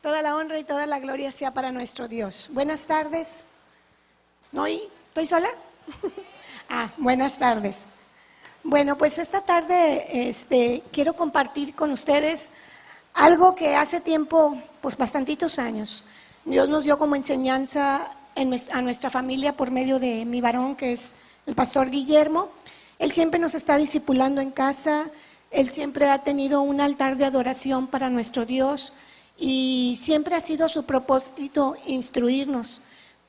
Toda la honra y toda la gloria sea para nuestro Dios. Buenas tardes. ¿No oí? ¿Estoy sola? Buenas tardes. Bueno, pues esta tarde quiero compartir con ustedes algo que hace tiempo, pues bastantitos años, Dios nos dio como enseñanza a nuestra familia por medio de mi varón, que es el pastor Guillermo. Él siempre nos está discipulando en casa, él siempre ha tenido un altar de adoración para nuestro Dios y siempre ha sido su propósito instruirnos,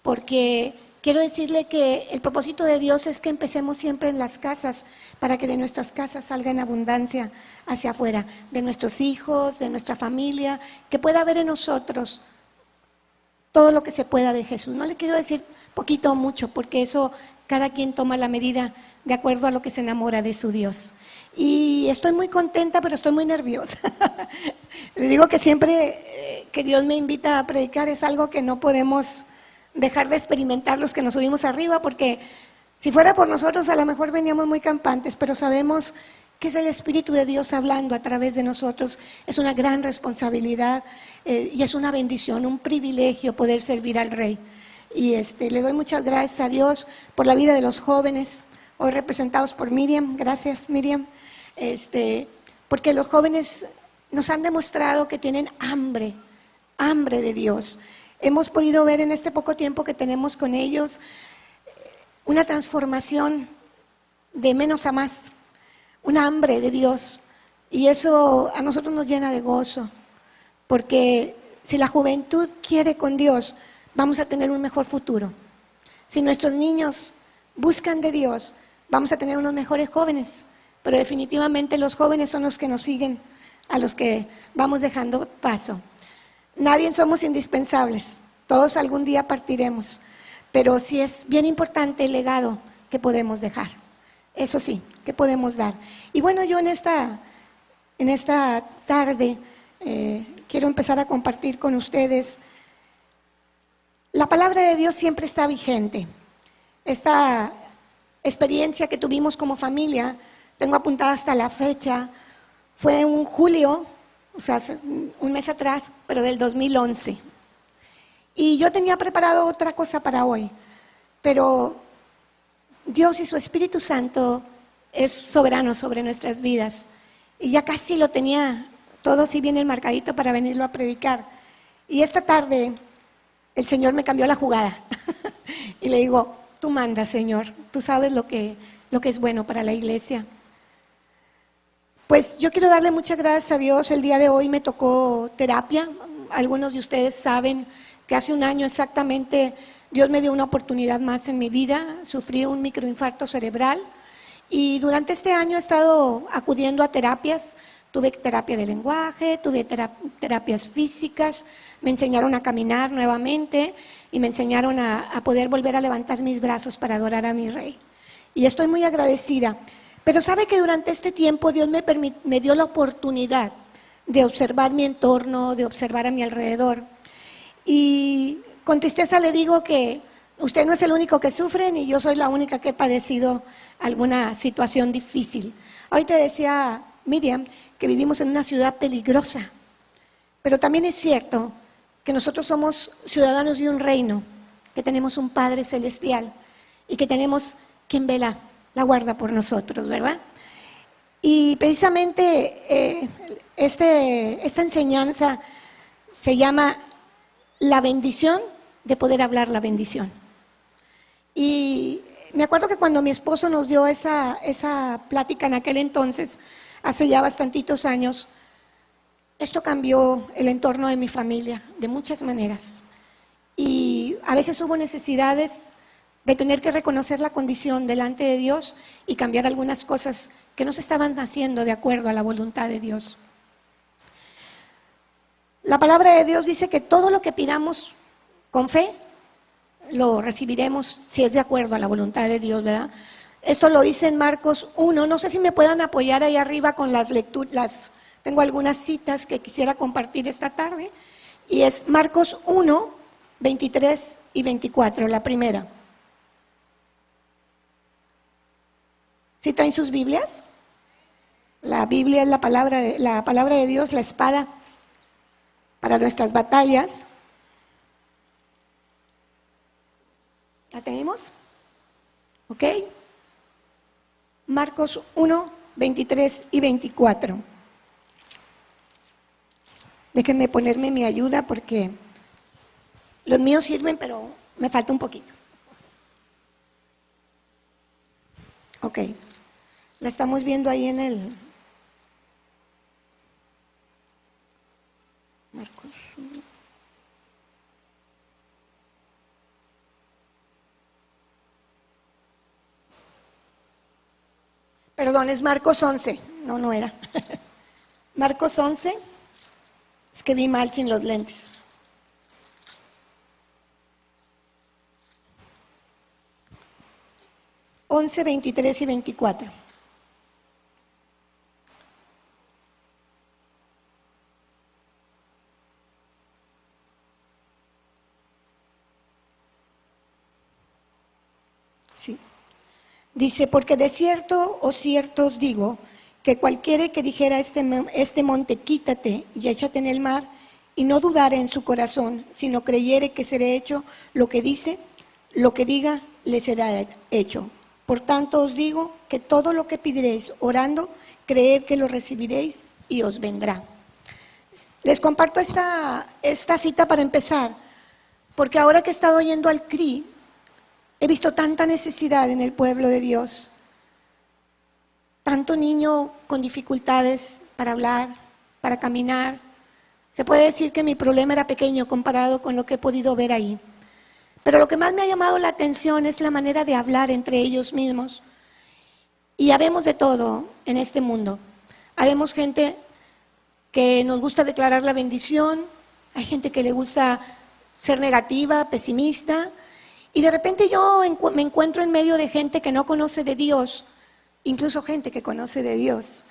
porque quiero decirle que el propósito de Dios es que empecemos siempre en las casas, para que de nuestras casas salga en abundancia hacia afuera, de nuestros hijos, de nuestra familia, que pueda haber en nosotros todo lo que se pueda de Jesús. No le quiero decir poquito o mucho, porque eso cada quien toma la medida de acuerdo a lo que se enamora de su Dios. Y estoy muy contenta, pero estoy muy nerviosa. Le digo que siempre que Dios me invita a predicar es algo que no podemos dejar de experimentar los que nos subimos arriba, porque si fuera por nosotros a lo mejor veníamos muy campantes, pero sabemos que es el Espíritu de Dios hablando a través de nosotros. Es una gran responsabilidad y es una bendición, un privilegio poder servir al Rey. Y le doy muchas gracias a Dios por la vida de los jóvenes, hoy representados por Miriam. Gracias, Miriam. Porque los jóvenes nos han demostrado que tienen hambre de Dios. Hemos podido ver en este poco tiempo que tenemos con ellos una transformación de menos a más, un hambre de Dios, y eso a nosotros nos llena de gozo, porque si la juventud quiere con Dios, vamos a tener un mejor futuro. Si nuestros niños buscan de Dios, vamos a tener unos mejores jóvenes, pero definitivamente los jóvenes son los que nos siguen, a los que vamos dejando paso. Nadie somos indispensables, todos algún día partiremos, pero sí es bien importante el legado que podemos dejar. Eso sí, que podemos dar. Y bueno, yo en esta tarde quiero empezar a compartir con ustedes. La palabra de Dios siempre está vigente. Esta experiencia que tuvimos como familia, tengo apuntada hasta la fecha, fue un julio, o sea, un mes atrás, pero del 2011. Y yo tenía preparado otra cosa para hoy, pero Dios y su Espíritu Santo es soberano sobre nuestras vidas. Y ya casi lo tenía todo así bien enmarcadito para venirlo a predicar. Y esta tarde el Señor me cambió la jugada. Y le digo, tú mandas, Señor, tú sabes lo que es bueno para la iglesia. Pues yo quiero darle muchas gracias a Dios. El día de hoy me tocó terapia. Algunos de ustedes saben que hace un año exactamente Dios me dio una oportunidad más en mi vida. Sufrí un microinfarto cerebral y durante este año he estado acudiendo a terapias. Tuve terapia de lenguaje, tuve terapias físicas, me enseñaron a caminar nuevamente y me enseñaron a poder volver a levantar mis brazos para adorar a mi Rey. Y estoy muy agradecida. Pero sabe que durante este tiempo Dios me dio la oportunidad de observar mi entorno, de observar a mi alrededor. Y con tristeza le digo que usted no es el único que sufre, ni yo soy la única que he padecido alguna situación difícil. Hoy te decía Miriam que vivimos en una ciudad peligrosa, pero también es cierto que nosotros somos ciudadanos de un reino, que tenemos un Padre Celestial y que tenemos quien vela la guarda por nosotros, ¿verdad? Y precisamente esta enseñanza se llama la bendición de poder hablar la bendición. Y me acuerdo que cuando mi esposo nos dio esa plática en aquel entonces, hace ya bastantitos años, esto cambió el entorno de mi familia de muchas maneras. Y a veces hubo necesidades de tener que reconocer la condición delante de Dios y cambiar algunas cosas que no se estaban haciendo de acuerdo a la voluntad de Dios. La palabra de Dios dice que todo lo que pidamos con fe, lo recibiremos si es de acuerdo a la voluntad de Dios, ¿verdad? Esto lo dice en Marcos 1, no sé si me puedan apoyar ahí arriba con las lecturas, tengo algunas citas que quisiera compartir esta tarde, y es Marcos 1, 23 y 24, la primera. ¿Sí traen sus Biblias? La Biblia es la palabra de Dios, la espada para nuestras batallas. ¿La tenemos? ¿Ok? Marcos 1, 23 y 24. Déjenme ponerme mi ayuda porque los míos sirven, pero me falta un poquito. Ok. La estamos viendo ahí en el Marcos 1. Perdón, es Marcos 11. No era. Marcos 11. Es que vi mal sin los lentes. Once, 23 y 24. Sí. Dice, porque de cierto o cierto os digo, que cualquiera que dijera a este monte, quítate y échate en el mar, y no dudare en su corazón, sino creyere que será hecho lo que dice, lo que diga, le será hecho. Por tanto os digo que todo lo que pediréis orando, creed que lo recibiréis y os vendrá. Les comparto esta cita para empezar, porque ahora que he estado yendo al CRI, he visto tanta necesidad en el pueblo de Dios, tanto niño con dificultades para hablar, para caminar. Se puede decir que mi problema era pequeño comparado con lo que he podido ver ahí. Pero lo que más me ha llamado la atención es la manera de hablar entre ellos mismos. Y habemos de todo en este mundo. Habemos gente que nos gusta declarar la bendición, hay gente que le gusta ser negativa, pesimista, y de repente yo me encuentro en medio de gente que no conoce de Dios, incluso gente que conoce de Dios,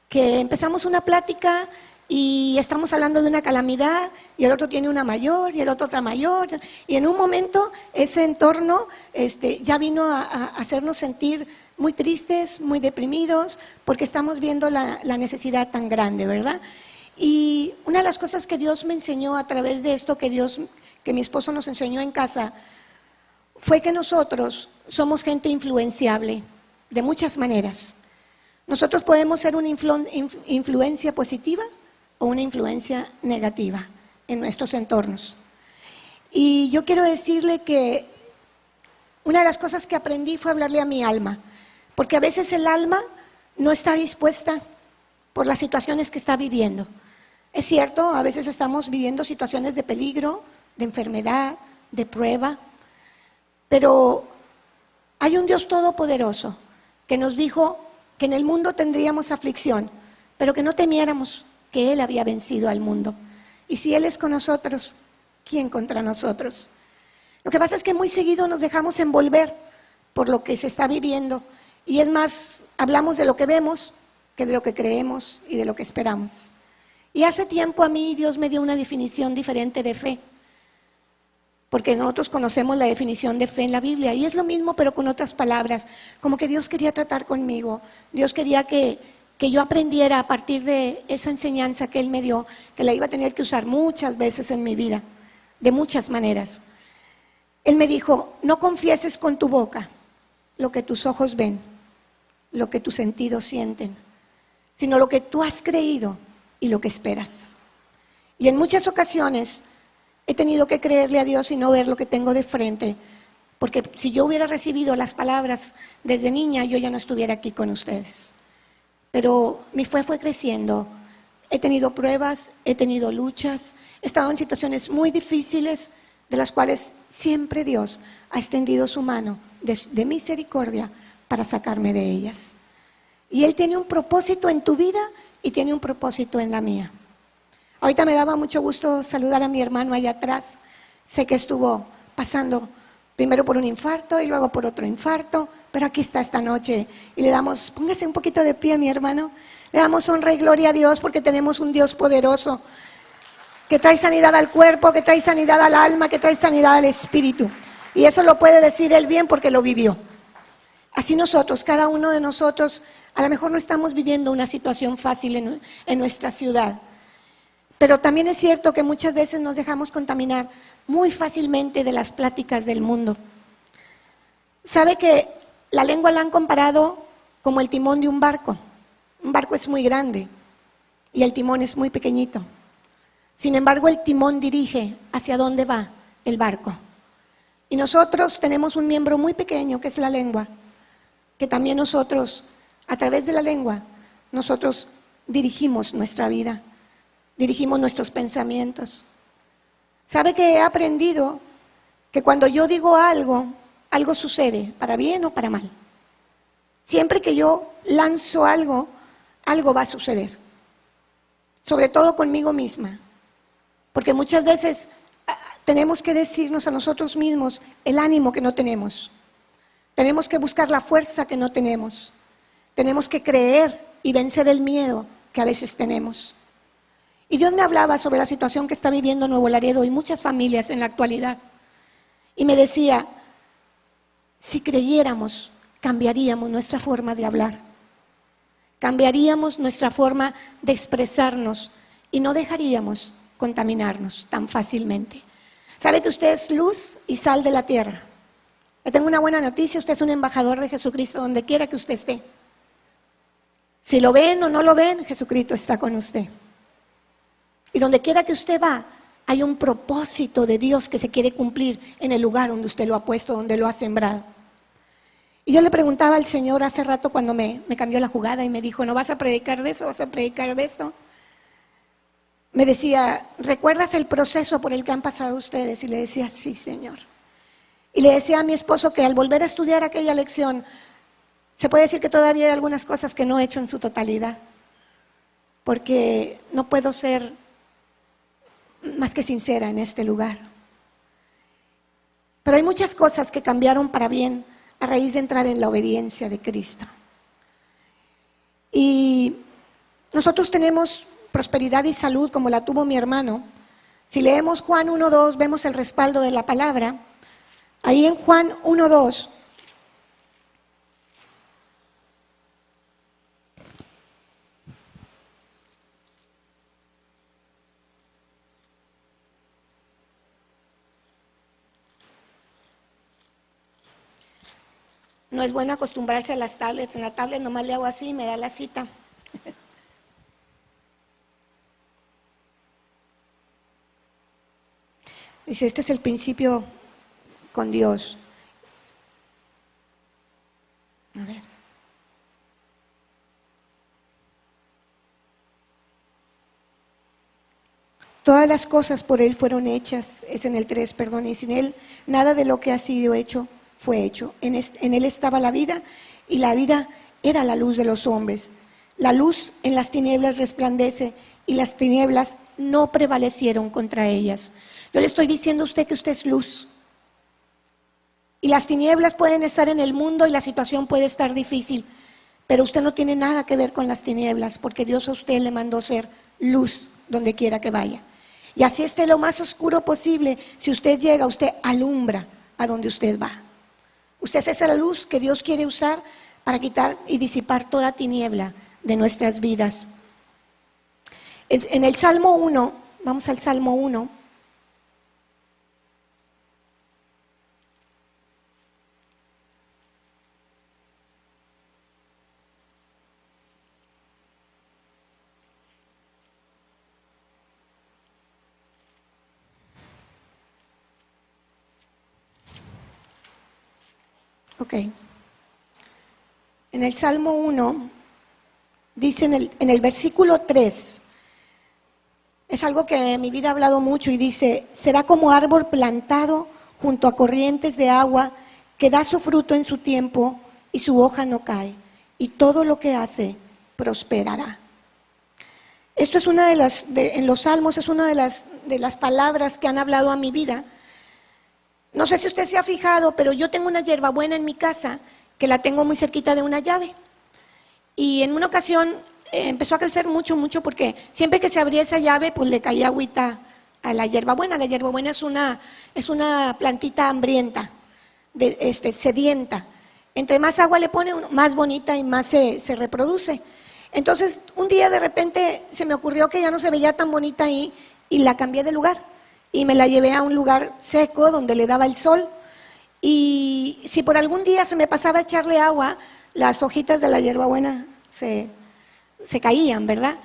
que empezamos una plática y estamos hablando de una calamidad y el otro tiene una mayor y el otro otra mayor, y en un momento ese entorno ya vino a hacernos sentir muy tristes, muy deprimidos, porque estamos viendo la necesidad tan grande, ¿verdad? Y una de las cosas que Dios me enseñó a través de esto que mi esposo nos enseñó en casa, fue que nosotros somos gente influenciable de muchas maneras. Nosotros podemos ser una influencia positiva o una influencia negativa en nuestros entornos. Y yo quiero decirle que una de las cosas que aprendí fue hablarle a mi alma, porque a veces el alma no está dispuesta por las situaciones que está viviendo. Es cierto, a veces estamos viviendo situaciones de peligro, de enfermedad, de prueba, pero hay un Dios todopoderoso que nos dijo que en el mundo tendríamos aflicción, pero que no temiéramos, que Él había vencido al mundo. Y si Él es con nosotros, ¿quién contra nosotros? Lo que pasa es que muy seguido nos dejamos envolver por lo que se está viviendo, y es más, hablamos de lo que vemos que de lo que creemos y de lo que esperamos. Y hace tiempo a mí Dios me dio una definición diferente de fe, porque nosotros conocemos la definición de fe en la Biblia, y es lo mismo pero con otras palabras, como que Dios quería tratar conmigo, Dios quería que yo aprendiera a partir de esa enseñanza que Él me dio, que la iba a tener que usar muchas veces en mi vida, de muchas maneras. Él me dijo, no confieses con tu boca lo que tus ojos ven, lo que tus sentidos sienten, sino lo que tú has creído y lo que esperas. Y en muchas ocasiones he tenido que creerle a Dios y no ver lo que tengo de frente, porque si yo hubiera recibido las palabras desde niña, yo ya no estuviera aquí con ustedes. Pero mi fe fue creciendo. He tenido pruebas, he tenido luchas, he estado en situaciones muy difíciles, de las cuales siempre Dios ha extendido su mano de misericordia para sacarme de ellas. Y Él tiene un propósito en tu vida y tiene un propósito en la mía. Ahorita me daba mucho gusto saludar a mi hermano allá atrás. Sé que estuvo pasando primero por un infarto y luego por otro infarto, pero aquí está esta noche y le damos, póngase un poquito de pie, mi hermano, le damos honra y gloria a Dios porque tenemos un Dios poderoso que trae sanidad al cuerpo, que trae sanidad al alma, que trae sanidad al espíritu. Y eso lo puede decir Él bien porque lo vivió. Así nosotros, cada uno de nosotros, a lo mejor no estamos viviendo una situación fácil en nuestra ciudad, Pero también es cierto que muchas veces nos dejamos contaminar muy fácilmente de las pláticas del mundo. ¿Sabe que la lengua la han comparado como el timón de un barco? Un barco es muy grande y el timón es muy pequeñito. Sin embargo, el timón dirige hacia dónde va el barco. Y nosotros tenemos un miembro muy pequeño que es la lengua, que también nosotros, a través de la lengua, nosotros dirigimos nuestra vida, dirigimos nuestros pensamientos. ¿Sabe que he aprendido que cuando yo digo algo, algo sucede, para bien o para mal? Siempre que yo lanzo algo, algo va a suceder. Sobre todo conmigo misma. Porque muchas veces tenemos que decirnos a nosotros mismos el ánimo que no tenemos. Tenemos que buscar la fuerza que no tenemos. Tenemos que creer y vencer el miedo que a veces tenemos. Y Dios me hablaba sobre la situación que está viviendo Nuevo Laredo y muchas familias en la actualidad. Y me decía, si creyéramos, cambiaríamos nuestra forma de hablar. Cambiaríamos nuestra forma de expresarnos y no dejaríamos contaminarnos tan fácilmente. ¿Sabe que usted es luz y sal de la tierra? Le tengo una buena noticia, usted es un embajador de Jesucristo donde quiera que usted esté. Si lo ven o no lo ven, Jesucristo está con usted. Y donde quiera que usted va, hay un propósito de Dios que se quiere cumplir en el lugar donde usted lo ha puesto, donde lo ha sembrado. Y yo le preguntaba al Señor hace rato cuando me cambió la jugada y me dijo, ¿no vas a predicar de eso? ¿Vas a predicar de esto? Me decía, ¿recuerdas el proceso por el que han pasado ustedes? Y le decía, sí, Señor. Y le decía a mi esposo que al volver a estudiar aquella lección, se puede decir que todavía hay algunas cosas que no he hecho en su totalidad, porque no puedo ser más que sincera en este lugar. Pero hay muchas cosas que cambiaron para bien a raíz de entrar en la obediencia de Cristo. Y nosotros tenemos prosperidad y salud como la tuvo mi hermano. Si leemos Juan 1:2, vemos el respaldo de la palabra. Ahí en Juan 1:2 no es bueno acostumbrarse a las tablets. En la tablet nomás le hago así y me da la cita. Dice, este es el principio con Dios. A ver. Todas las cosas por Él fueron hechas, es en el 3, perdón, y sin Él nada de lo que ha sido hecho fue hecho. En Él estaba la vida y la vida era la luz de los hombres. La luz en las tinieblas resplandece y las tinieblas no prevalecieron contra ellas. Yo le estoy diciendo a usted que usted es luz. Y las tinieblas pueden estar en el mundo y la situación puede estar difícil, pero usted no tiene nada que ver con las tinieblas porque Dios a usted le mandó ser luz donde quiera que vaya. Y así esté lo más oscuro posible, si usted llega, usted alumbra a donde usted va. Usted es esa luz que Dios quiere usar para quitar y disipar toda tiniebla de nuestras vidas. En el Salmo 1, vamos al Salmo 1. Ok. En el Salmo 1, dice en el versículo 3, es algo que en mi vida ha hablado mucho y dice, será como árbol plantado junto a corrientes de agua que da su fruto en su tiempo y su hoja no cae y todo lo que hace prosperará. Esto es una en los Salmos es una de las palabras que han hablado a mi vida. No sé si usted se ha fijado, pero yo tengo una hierbabuena en mi casa que la tengo muy cerquita de una llave. Y en una ocasión empezó a crecer mucho, mucho, porque siempre que se abría esa llave, pues le caía agüita a la hierbabuena. La hierbabuena es una plantita hambrienta, sedienta. Entre más agua le pone, más bonita y más se reproduce. Entonces, un día de repente se me ocurrió que ya no se veía tan bonita ahí y la cambié de lugar. Y me la llevé a un lugar seco donde le daba el sol. Y si por algún día se me pasaba a echarle agua, las hojitas de la hierbabuena se caían, ¿verdad?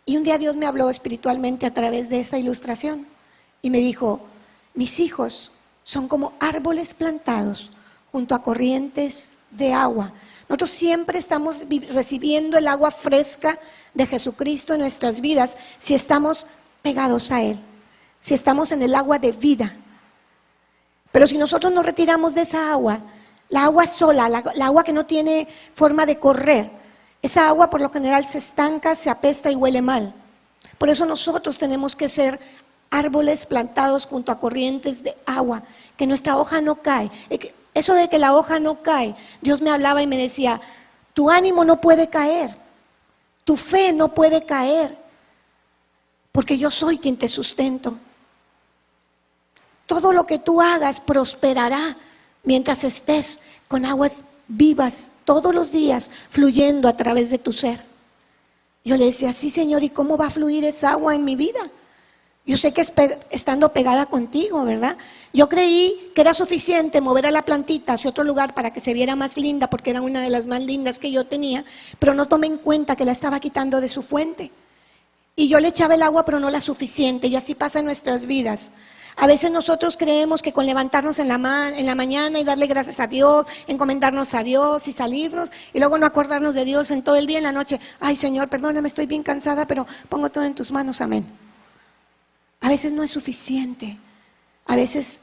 Y un día Dios me habló espiritualmente a través de esta ilustración y me dijo, mis hijos son como árboles plantados junto a corrientes de agua. Nosotros siempre estamos recibiendo el agua fresca de Jesucristo en nuestras vidas si estamos pegados a Él, si estamos en el agua de vida. Pero si nosotros nos retiramos de esa agua, la agua sola, la agua que no tiene forma de correr, esa agua por lo general se estanca, se apesta y huele mal. Por eso nosotros tenemos que ser árboles plantados junto a corrientes de agua, que nuestra hoja no cae. Eso de que la hoja no cae, Dios me hablaba y me decía, tu ánimo no puede caer, tu fe no puede caer, porque yo soy quien te sustento. Todo lo que tú hagas prosperará mientras estés con aguas vivas todos los días fluyendo a través de tu ser. Yo le decía, sí Señor, ¿y cómo va a fluir esa agua en mi vida? Yo sé que es estando pegada contigo, ¿verdad? Yo creí que era suficiente mover a la plantita hacia otro lugar para que se viera más linda, porque era una de las más lindas que yo tenía, pero no tomé en cuenta que la estaba quitando de su fuente. Y yo le echaba el agua, pero no la suficiente, y así pasa en nuestras vidas. A veces nosotros creemos que con levantarnos en la mañana y darle gracias a Dios, encomendarnos a Dios y salirnos, y luego no acordarnos de Dios en todo el día, en la noche, ay Señor, perdóname, estoy bien cansada, pero pongo todo en tus manos, amén. A veces no es suficiente. A veces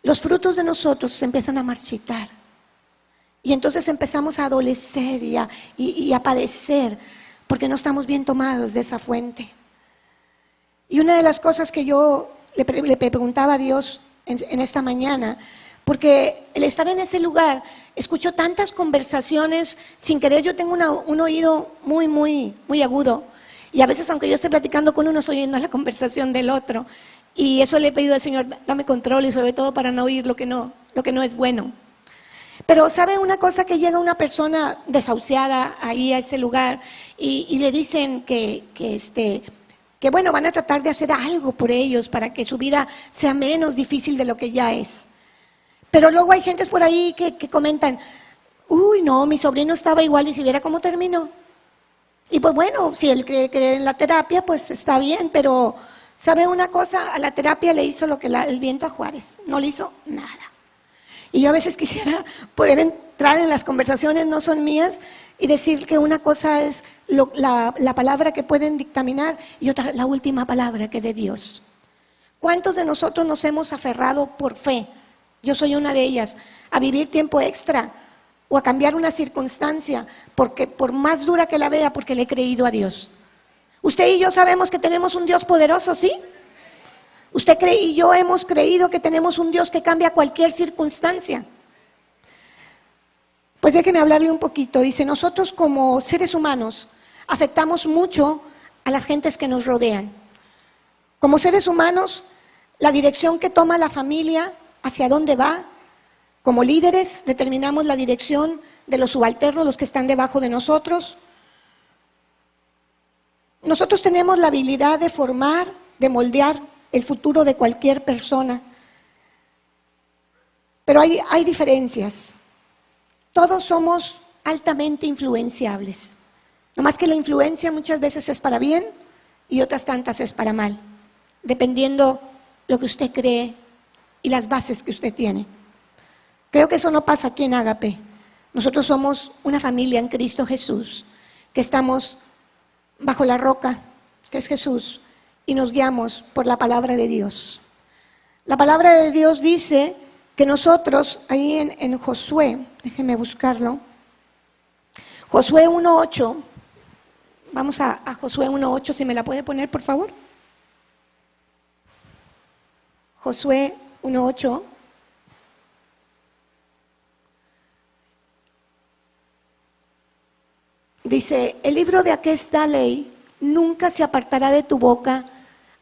los frutos de nosotros se empiezan a marchitar. Y entonces empezamos a adolecer y a padecer porque no estamos bien tomados de esa fuente. Y una de las cosas que yo le preguntaba a Dios en esta mañana, porque el estar en ese lugar, escucho tantas conversaciones, sin querer yo tengo un oído muy agudo. Y a veces, aunque yo esté platicando con uno, estoy oyendo la conversación del otro. Y eso le he pedido al Señor, dame control y sobre todo para no oír lo que no es bueno. Pero ¿sabe una cosa? Que llega una persona desahuciada ahí a ese lugar y le dicen que bueno, van a tratar de hacer algo por ellos para que su vida sea menos difícil de lo que ya es. Pero luego hay gentes por ahí que comentan, uy, no, mi sobrino estaba igual y si viera cómo terminó. Y pues bueno, si él cree en la terapia, pues está bien, pero ¿sabe una cosa? A la terapia le hizo lo que el viento a Juárez, no le hizo nada. Y yo a veces quisiera poder entrar en las conversaciones, no son mías, y decir que una cosa es la palabra que pueden dictaminar y otra la última palabra que de Dios. ¿Cuántos de nosotros nos hemos aferrado por fe? Yo soy una de ellas, a vivir tiempo extra o a cambiar una circunstancia, porque por más dura que la vea, porque le he creído a Dios. Usted y yo sabemos que tenemos un Dios poderoso, ¿sí? Usted y yo hemos creído que tenemos un Dios que cambia cualquier circunstancia. Pues déjeme hablarle un poquito. Dice, nosotros como seres humanos afectamos mucho a las gentes que nos rodean. Como seres humanos, la dirección que toma la familia, hacia dónde va. Como líderes determinamos la dirección de los subalternos, los que están debajo de nosotros. Nosotros tenemos la habilidad de formar, de moldear el futuro de cualquier persona. Pero hay diferencias. Todos somos altamente influenciables. No más que la influencia muchas veces es para bien y otras tantas es para mal, dependiendo lo que usted cree y las bases que usted tiene. Creo que eso no pasa aquí en Ágape. Nosotros somos una familia en Cristo Jesús, que estamos bajo la roca, que es Jesús, y nos guiamos por la palabra de Dios. La palabra de Dios dice que nosotros, ahí en Josué, déjeme buscarlo, Josué 1:8, vamos a Josué 1:8, si me la puede poner, por favor. Josué 1:8. Dice, el libro de aquesta ley nunca se apartará de tu boca,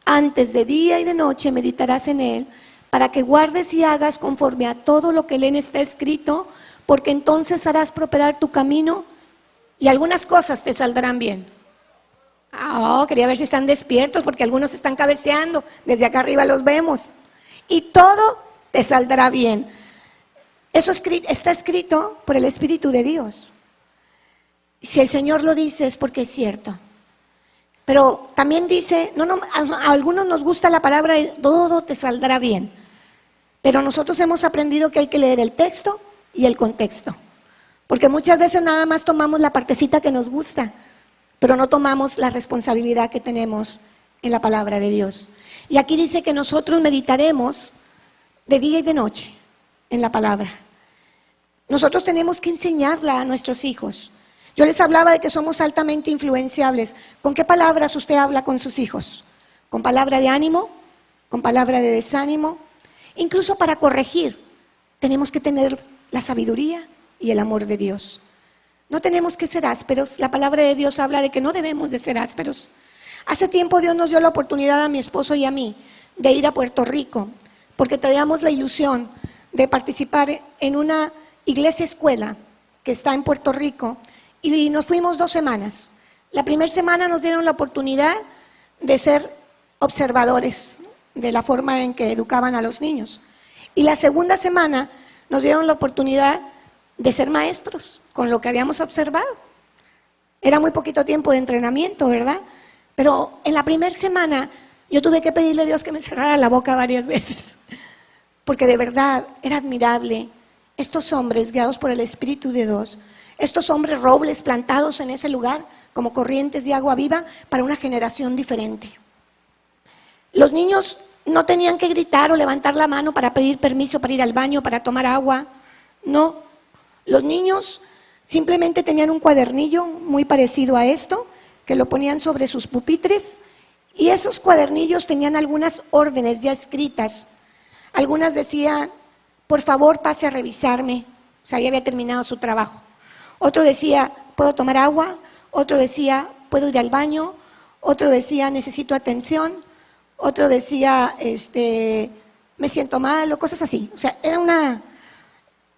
antes de día y de noche meditarás en él, para que guardes y hagas conforme a todo lo que en él está escrito, porque entonces harás prosperar tu camino y algunas cosas te saldrán bien. Oh, quería ver si están despiertos porque algunos están cabeceando, desde acá arriba los vemos. Y todo te saldrá bien. Eso está escrito por el Espíritu de Dios. Si el Señor lo dice es porque es cierto. Pero también dice, a algunos nos gusta la palabra de todo te saldrá bien. Pero nosotros hemos aprendido que hay que leer el texto y el contexto. Porque muchas veces nada más tomamos la partecita que nos gusta, pero no tomamos la responsabilidad que tenemos en la palabra de Dios. Y aquí dice que nosotros meditaremos de día y de noche en la palabra. Nosotros tenemos que enseñarla a nuestros hijos. Yo les hablaba de que somos altamente influenciables. ¿Con qué palabras usted habla con sus hijos? ¿Con palabra de ánimo? ¿Con palabra de desánimo? Incluso para corregir, tenemos que tener la sabiduría y el amor de Dios. No tenemos que ser ásperos. La palabra de Dios habla de que no debemos de ser ásperos. Hace tiempo Dios nos dio la oportunidad a mi esposo y a mí de ir a Puerto Rico, porque traíamos la ilusión de participar en una iglesia escuela que está en Puerto Rico, y nos fuimos 2 semanas. La primera semana nos dieron la oportunidad de ser observadores de la forma en que educaban a los niños. Y la segunda semana nos dieron la oportunidad de ser maestros con lo que habíamos observado. Era muy poquito tiempo de entrenamiento, ¿verdad? Pero en la primera semana yo tuve que pedirle a Dios que me cerrara la boca varias veces, porque de verdad era admirable estos hombres guiados por el Espíritu de Dios, estos hombres robles plantados en ese lugar como corrientes de agua viva para una generación diferente. Los niños no tenían que gritar o levantar la mano para pedir permiso para ir al baño, para tomar agua. No, los niños simplemente tenían un cuadernillo muy parecido a esto, que lo ponían sobre sus pupitres, y esos cuadernillos tenían algunas órdenes ya escritas. Algunas decían, por favor pase a revisarme, o sea, ya había terminado su trabajo. Otro decía, ¿puedo tomar agua? Otro decía, ¿puedo ir al baño? Otro decía, necesito atención. Otro decía, me siento mal, o cosas así. O sea,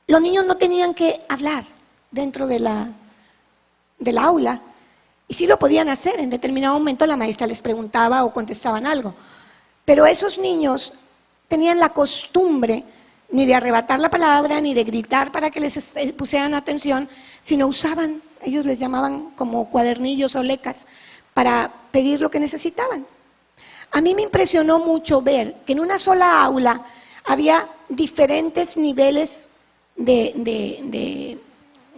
los niños no tenían que hablar dentro del aula, y sí lo podían hacer. En determinado momento la maestra les preguntaba o contestaban algo. Pero esos niños tenían la costumbre ni de arrebatar la palabra, ni de gritar para que les pusieran atención, sino usaban, ellos les llamaban como cuadernillos o lecas, para pedir lo que necesitaban. A mí me impresionó mucho ver que en una sola aula había diferentes niveles de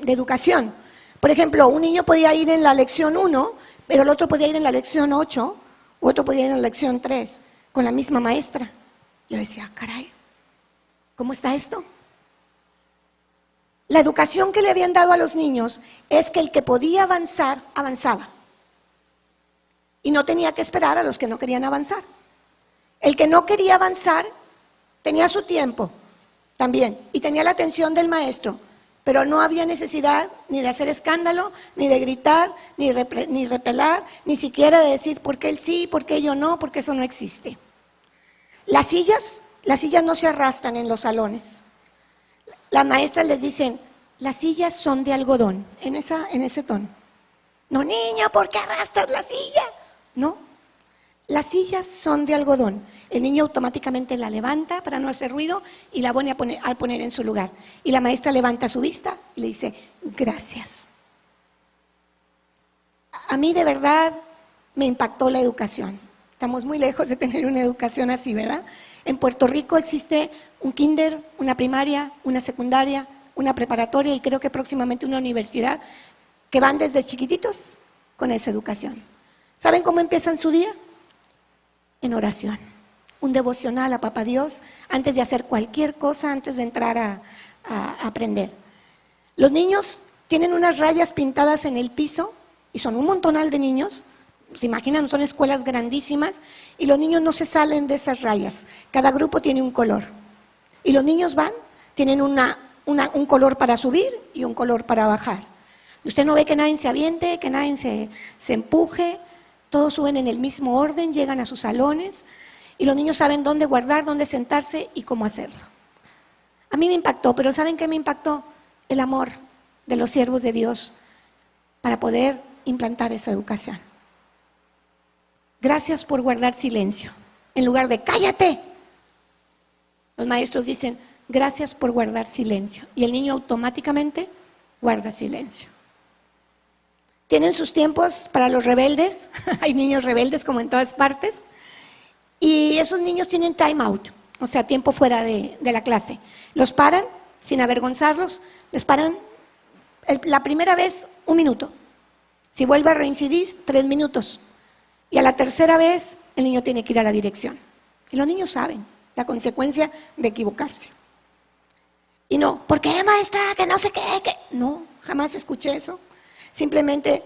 educación. Por ejemplo, un niño podía ir en la lección 1, pero el otro podía ir en la lección 8, u otro podía ir en la lección 3, con la misma maestra. Yo decía, caray, ¿cómo está esto? La educación que le habían dado a los niños es que el que podía avanzar, avanzaba. Y no tenía que esperar a los que no querían avanzar. El que no quería avanzar tenía su tiempo también y tenía la atención del maestro, pero no había necesidad ni de hacer escándalo, ni de gritar, ni repelar, ni siquiera de decir por qué él sí, por qué yo no, porque eso no existe. Las sillas no se arrastran en los salones. Las maestras les dicen, las sillas son de algodón, en ese tono. No, niño, ¿por qué arrastras la silla? No, las sillas son de algodón. El niño automáticamente la levanta para no hacer ruido y la pone a poner en su lugar. Y la maestra levanta su vista y le dice, gracias. A mí de verdad me impactó la educación. Estamos muy lejos de tener una educación así, ¿verdad? En Puerto Rico existe un kinder, una primaria, una secundaria, una preparatoria y creo que próximamente una universidad que van desde chiquititos con esa educación. ¿Saben cómo empiezan su día? En oración. Un devocional a Papá Dios antes de hacer cualquier cosa, antes de entrar a aprender. Los niños tienen unas rayas pintadas en el piso y son un montonal de niños. ¿Se imaginan? Son escuelas grandísimas y los niños no se salen de esas rayas. Cada grupo tiene un color. Y los niños tienen un color para subir y un color para bajar. Y usted no ve que nadie se aviente, que nadie se empuje. Todos suben en el mismo orden, llegan a sus salones y los niños saben dónde guardar, dónde sentarse y cómo hacerlo. A mí me impactó, pero ¿saben qué me impactó? El amor de los siervos de Dios para poder implantar esa educación. Gracias por guardar silencio. En lugar de cállate, los maestros dicen gracias por guardar silencio. Y el niño automáticamente guarda silencio. Tienen sus tiempos para los rebeldes. Hay niños rebeldes como en todas partes. Y esos niños tienen time out, o sea, tiempo fuera de la clase. Los paran sin avergonzarlos, les paran la primera vez 1 minuto. Si vuelve a reincidir, 3 minutos. Y a la tercera vez, el niño tiene que ir a la dirección. Y los niños saben la consecuencia de equivocarse. Y no, ¿por qué, maestra? Que no sé qué. No, jamás escuché eso. Simplemente,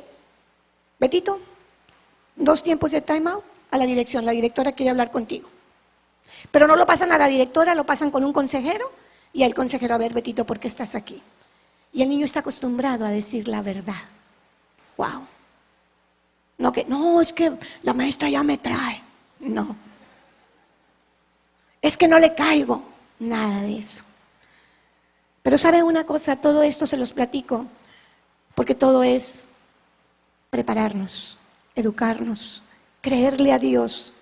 Betito, 2 tiempos de time out a la dirección. La directora quiere hablar contigo. Pero no lo pasan a la directora, lo pasan con un consejero. Y al consejero, a ver, Betito, ¿por qué estás aquí? Y el niño está acostumbrado a decir la verdad. ¡Wow! No, es que la maestra ya me trae. No. Es que no le caigo. Nada de eso. Pero ¿sabe una cosa? Todo esto se los platico porque todo es prepararnos, educarnos, creerle a Dios.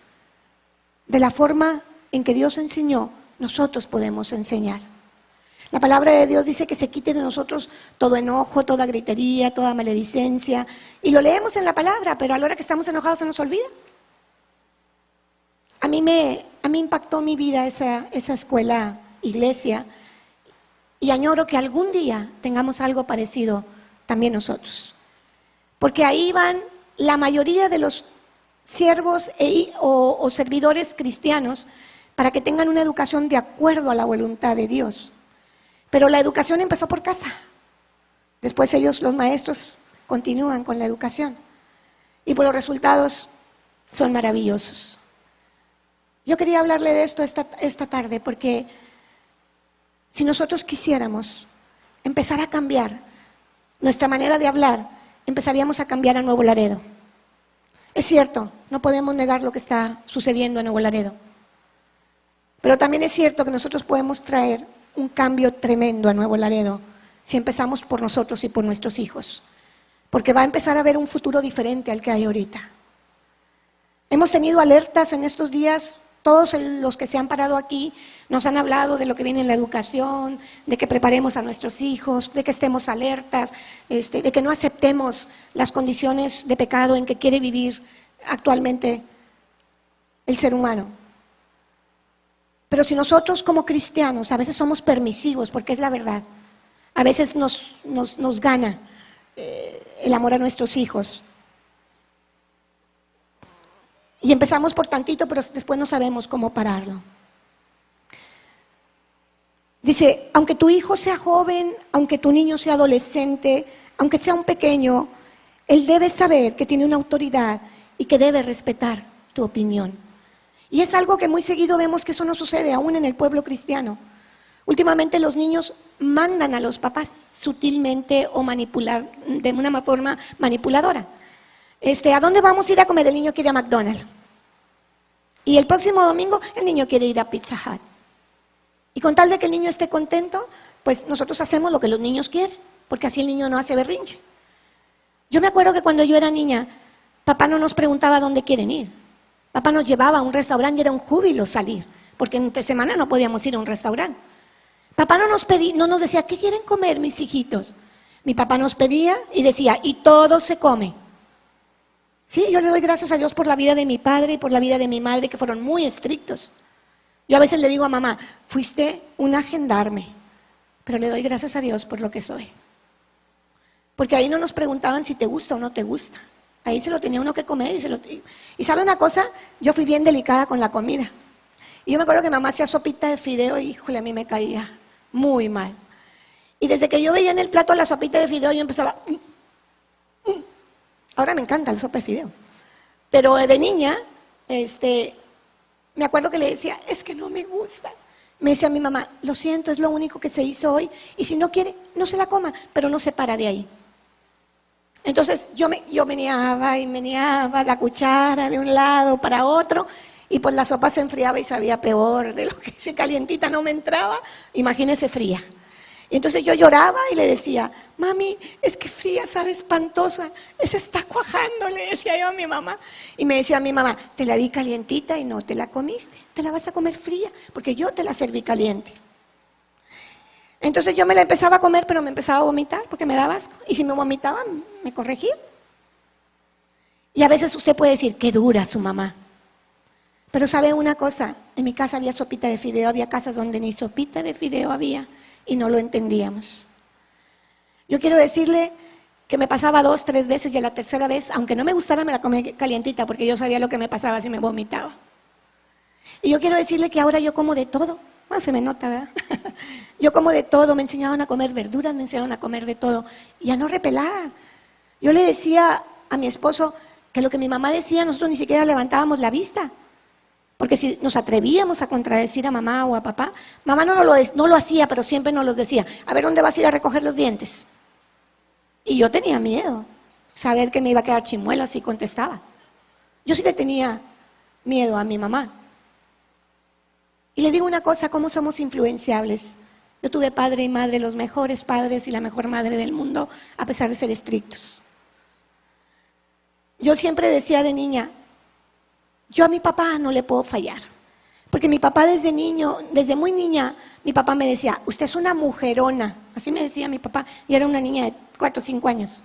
De la forma en que Dios enseñó, nosotros podemos enseñar. La palabra de Dios dice que se quite de nosotros todo enojo, toda gritería, toda maledicencia. Y lo leemos en la palabra, pero a la hora que estamos enojados se nos olvida. A mí impactó mi vida esa escuela, iglesia, y añoro que algún día tengamos algo parecido también nosotros. Porque ahí van la mayoría de los siervos o servidores cristianos para que tengan una educación de acuerdo a la voluntad de Dios. Pero la educación empezó por casa. Después ellos, los maestros, continúan con la educación. Y por los resultados son maravillosos. Yo quería hablarle de esto esta tarde porque si nosotros quisiéramos empezar a cambiar nuestra manera de hablar, empezaríamos a cambiar a Nuevo Laredo. Es cierto, no podemos negar lo que está sucediendo en Nuevo Laredo. Pero también es cierto que nosotros podemos traer un cambio tremendo a Nuevo Laredo si empezamos por nosotros y por nuestros hijos. Porque va a empezar a haber un futuro diferente al que hay ahorita. Hemos tenido alertas en estos días. Todos los que se han parado aquí nos han hablado de lo que viene en la educación, de que preparemos a nuestros hijos, de que estemos alertas, de que no aceptemos las condiciones de pecado en que quiere vivir actualmente el ser humano. Pero si nosotros como cristianos a veces somos permisivos, porque es la verdad, a veces nos gana el amor a nuestros hijos. Y empezamos por tantito, pero después no sabemos cómo pararlo. Dice, aunque tu hijo sea joven, aunque tu niño sea adolescente, aunque sea un pequeño, él debe saber que tiene una autoridad y que debe respetar tu opinión. Y es algo que muy seguido vemos que eso no sucede aún en el pueblo cristiano. Últimamente los niños mandan a los papás sutilmente o manipular de una forma manipuladora. ¿A dónde vamos a ir a comer? El niño quiere a McDonald's. Y el próximo domingo el niño quiere ir a Pizza Hut. Y con tal de que el niño esté contento, pues nosotros hacemos lo que los niños quieren, porque así el niño no hace berrinche. Yo me acuerdo que cuando yo era niña, papá no nos preguntaba dónde quieren ir. Papá nos llevaba a un restaurante y era un júbilo salir, porque entre semana no podíamos ir a un restaurante. Papá no nos decía, ¿qué quieren comer mis hijitos? Mi papá nos pedía y decía, y todo se come. Sí, yo le doy gracias a Dios por la vida de mi padre y por la vida de mi madre, que fueron muy estrictos. Yo a veces le digo a mamá, fuiste una gendarme, pero le doy gracias a Dios por lo que soy. Porque ahí no nos preguntaban si te gusta o no te gusta. Ahí se lo tenía uno que comer y ¿sabe una cosa? Yo fui bien delicada con la comida. Y yo me acuerdo que mamá hacía sopita de fideo y, híjole, a mí me caía muy mal. Y desde que yo veía en el plato la sopita de fideo, yo empezaba... Ahora me encanta el sopa de fideo. Pero de niña, me acuerdo que le decía, es que no me gusta. Me decía mi mamá, lo siento, es lo único que se hizo hoy. Y si no quiere, no se la coma, pero no se para de ahí. Entonces yo meneaba la cuchara de un lado para otro. Y pues la sopa se enfriaba y sabía peor de lo que si calientita no me entraba. Imagínese fría. Y entonces yo lloraba y le decía, mami, es que fría, sabe, espantosa, se está cuajando, le decía yo a mi mamá. Y me decía mi mamá, te la di calientita y no te la comiste, te la vas a comer fría, porque yo te la serví caliente. Entonces yo me la empezaba a comer, pero me empezaba a vomitar porque me daba asco. Y si me vomitaba, me corregía. Y a veces usted puede decir, qué dura su mamá. Pero sabe una cosa, en mi casa había sopita de fideo, había casas donde ni sopita de fideo había y no lo entendíamos. Yo quiero decirle que me pasaba 2, 3 veces y a la tercera vez, aunque no me gustara, me la comía calientita porque yo sabía lo que me pasaba si me vomitaba. Y yo quiero decirle que ahora yo como de todo. Bueno, se me nota, ¿verdad? Yo como de todo, me enseñaban a comer verduras, me enseñaban a comer de todo y a no repelar. Yo le decía a mi esposo que lo que mi mamá decía, nosotros ni siquiera levantábamos la vista. Porque si nos atrevíamos a contradecir a mamá o a papá, mamá no lo hacía, pero siempre nos lo decía. A ver, ¿dónde vas a ir a recoger los dientes? Y yo tenía miedo, saber que me iba a quedar chimuela si contestaba. Yo sí le tenía miedo a mi mamá. Y le digo una cosa, ¿cómo somos influenciables? Yo tuve padre y madre, los mejores padres y la mejor madre del mundo, a pesar de ser estrictos. Yo siempre decía de niña, yo a mi papá no le puedo fallar. Porque mi papá desde niño, desde muy niña, mi papá me decía, usted es una mujerona. Así me decía mi papá, y era una niña de 4 o 5 años.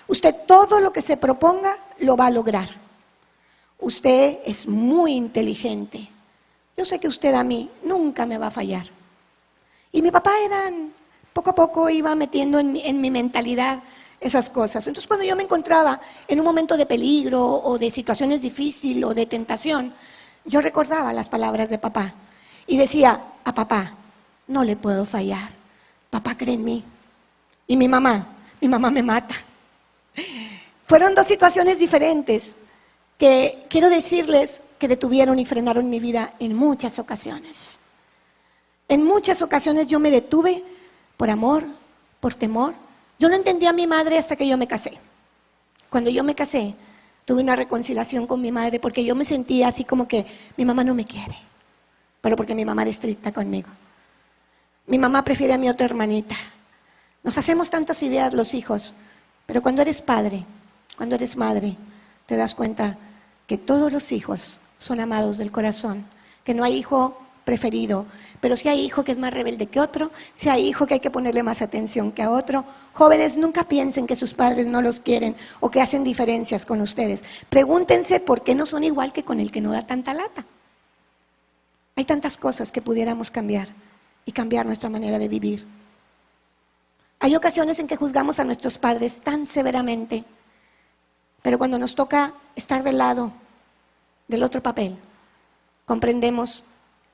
Usted todo lo que se proponga lo va a lograr. Usted es muy inteligente. Yo sé que usted a mí nunca me va a fallar. Y mi papá poco a poco iba metiendo en mi mentalidad esas cosas. Entonces cuando yo me encontraba en un momento de peligro o de situaciones difíciles o de tentación, yo recordaba las palabras de papá y decía a papá, no le puedo fallar, papá cree en mí. Y mi mamá me mata. Fueron 2 situaciones diferentes que quiero decirles que detuvieron y frenaron mi vida en muchas ocasiones. En muchas ocasiones yo me detuve por amor, por temor. Yo no entendía a mi madre hasta que yo me casé. Cuando yo me casé, tuve una reconciliación con mi madre porque yo me sentía así como que mi mamá no me quiere, pero porque mi mamá era estricta conmigo. Mi mamá prefiere a mi otra hermanita. Nos hacemos tantas ideas los hijos, pero cuando eres padre, cuando eres madre, te das cuenta que todos los hijos son amados del corazón, que no hay hijo preferido, pero si hay hijo que es más rebelde que otro, si hay hijo que hay que ponerle más atención que a otro. Jóvenes, nunca piensen que sus padres no los quieren o que hacen diferencias con ustedes. Pregúntense por qué no son igual que con el que no da tanta lata. Hay tantas cosas que pudiéramos cambiar y cambiar nuestra manera de vivir. Hay ocasiones en que juzgamos a nuestros padres tan severamente, pero cuando nos toca estar del lado del otro papel, comprendemos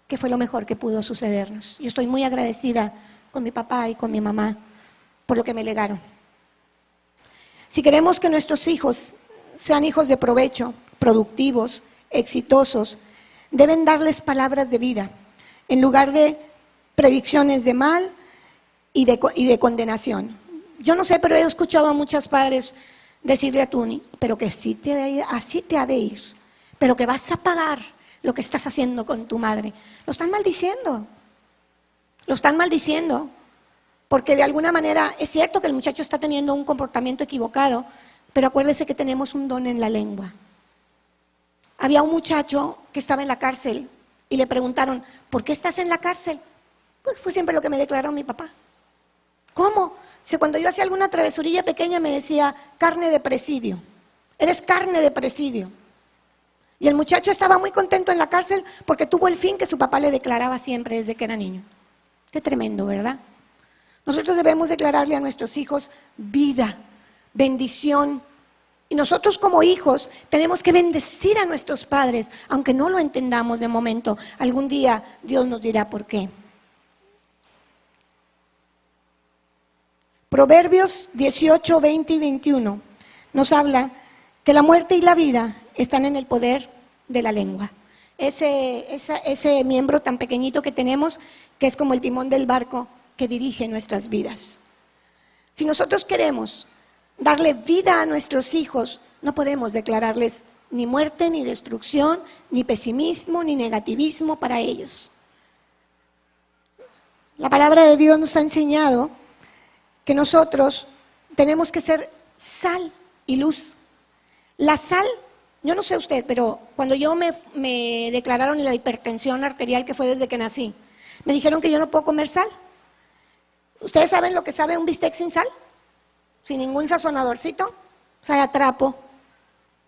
que fue lo mejor que pudo sucedernos. Yo estoy muy agradecida con mi papá y con mi mamá por lo que me legaron. Si queremos que nuestros hijos sean hijos de provecho, productivos, exitosos, deben darles palabras de vida en lugar de predicciones de mal y de condenación. Yo no sé, pero he escuchado a muchos padres decirle a Tuni, pero que así te ha de ir, pero que vas a pagar lo que estás haciendo con tu madre. Lo están maldiciendo, porque de alguna manera es cierto que el muchacho está teniendo un comportamiento equivocado, pero acuérdese que tenemos un don en la lengua. Había un muchacho que estaba en la cárcel y le preguntaron, ¿por qué estás en la cárcel? Pues fue siempre lo que me declaró mi papá. ¿Cómo? Si cuando yo hacía alguna travesurilla pequeña me decía, carne de presidio, eres carne de presidio. Y el muchacho estaba muy contento en la cárcel porque tuvo el fin que su papá le declaraba siempre desde que era niño. Qué tremendo, ¿verdad? Nosotros debemos declararle a nuestros hijos vida, bendición. Y nosotros como hijos tenemos que bendecir a nuestros padres, aunque no lo entendamos de momento. Algún día Dios nos dirá por qué. Proverbios 18, 20 y 21 nos habla que la muerte y la vida están en el poder de la lengua. Ese miembro tan pequeñito que tenemos, que es como el timón del barco que dirige nuestras vidas. Si nosotros queremos darle vida a nuestros hijos, no podemos declararles ni muerte, ni destrucción, ni pesimismo, ni negativismo para ellos. La palabra de Dios nos ha enseñado que nosotros tenemos que ser sal y luz. La sal, yo no sé usted, pero cuando yo me declararon la hipertensión arterial, que fue desde que nací, me dijeron que yo no puedo comer sal. ¿Ustedes saben lo que sabe un bistec sin sal? Sin ningún sazonadorcito, sabe a trapo.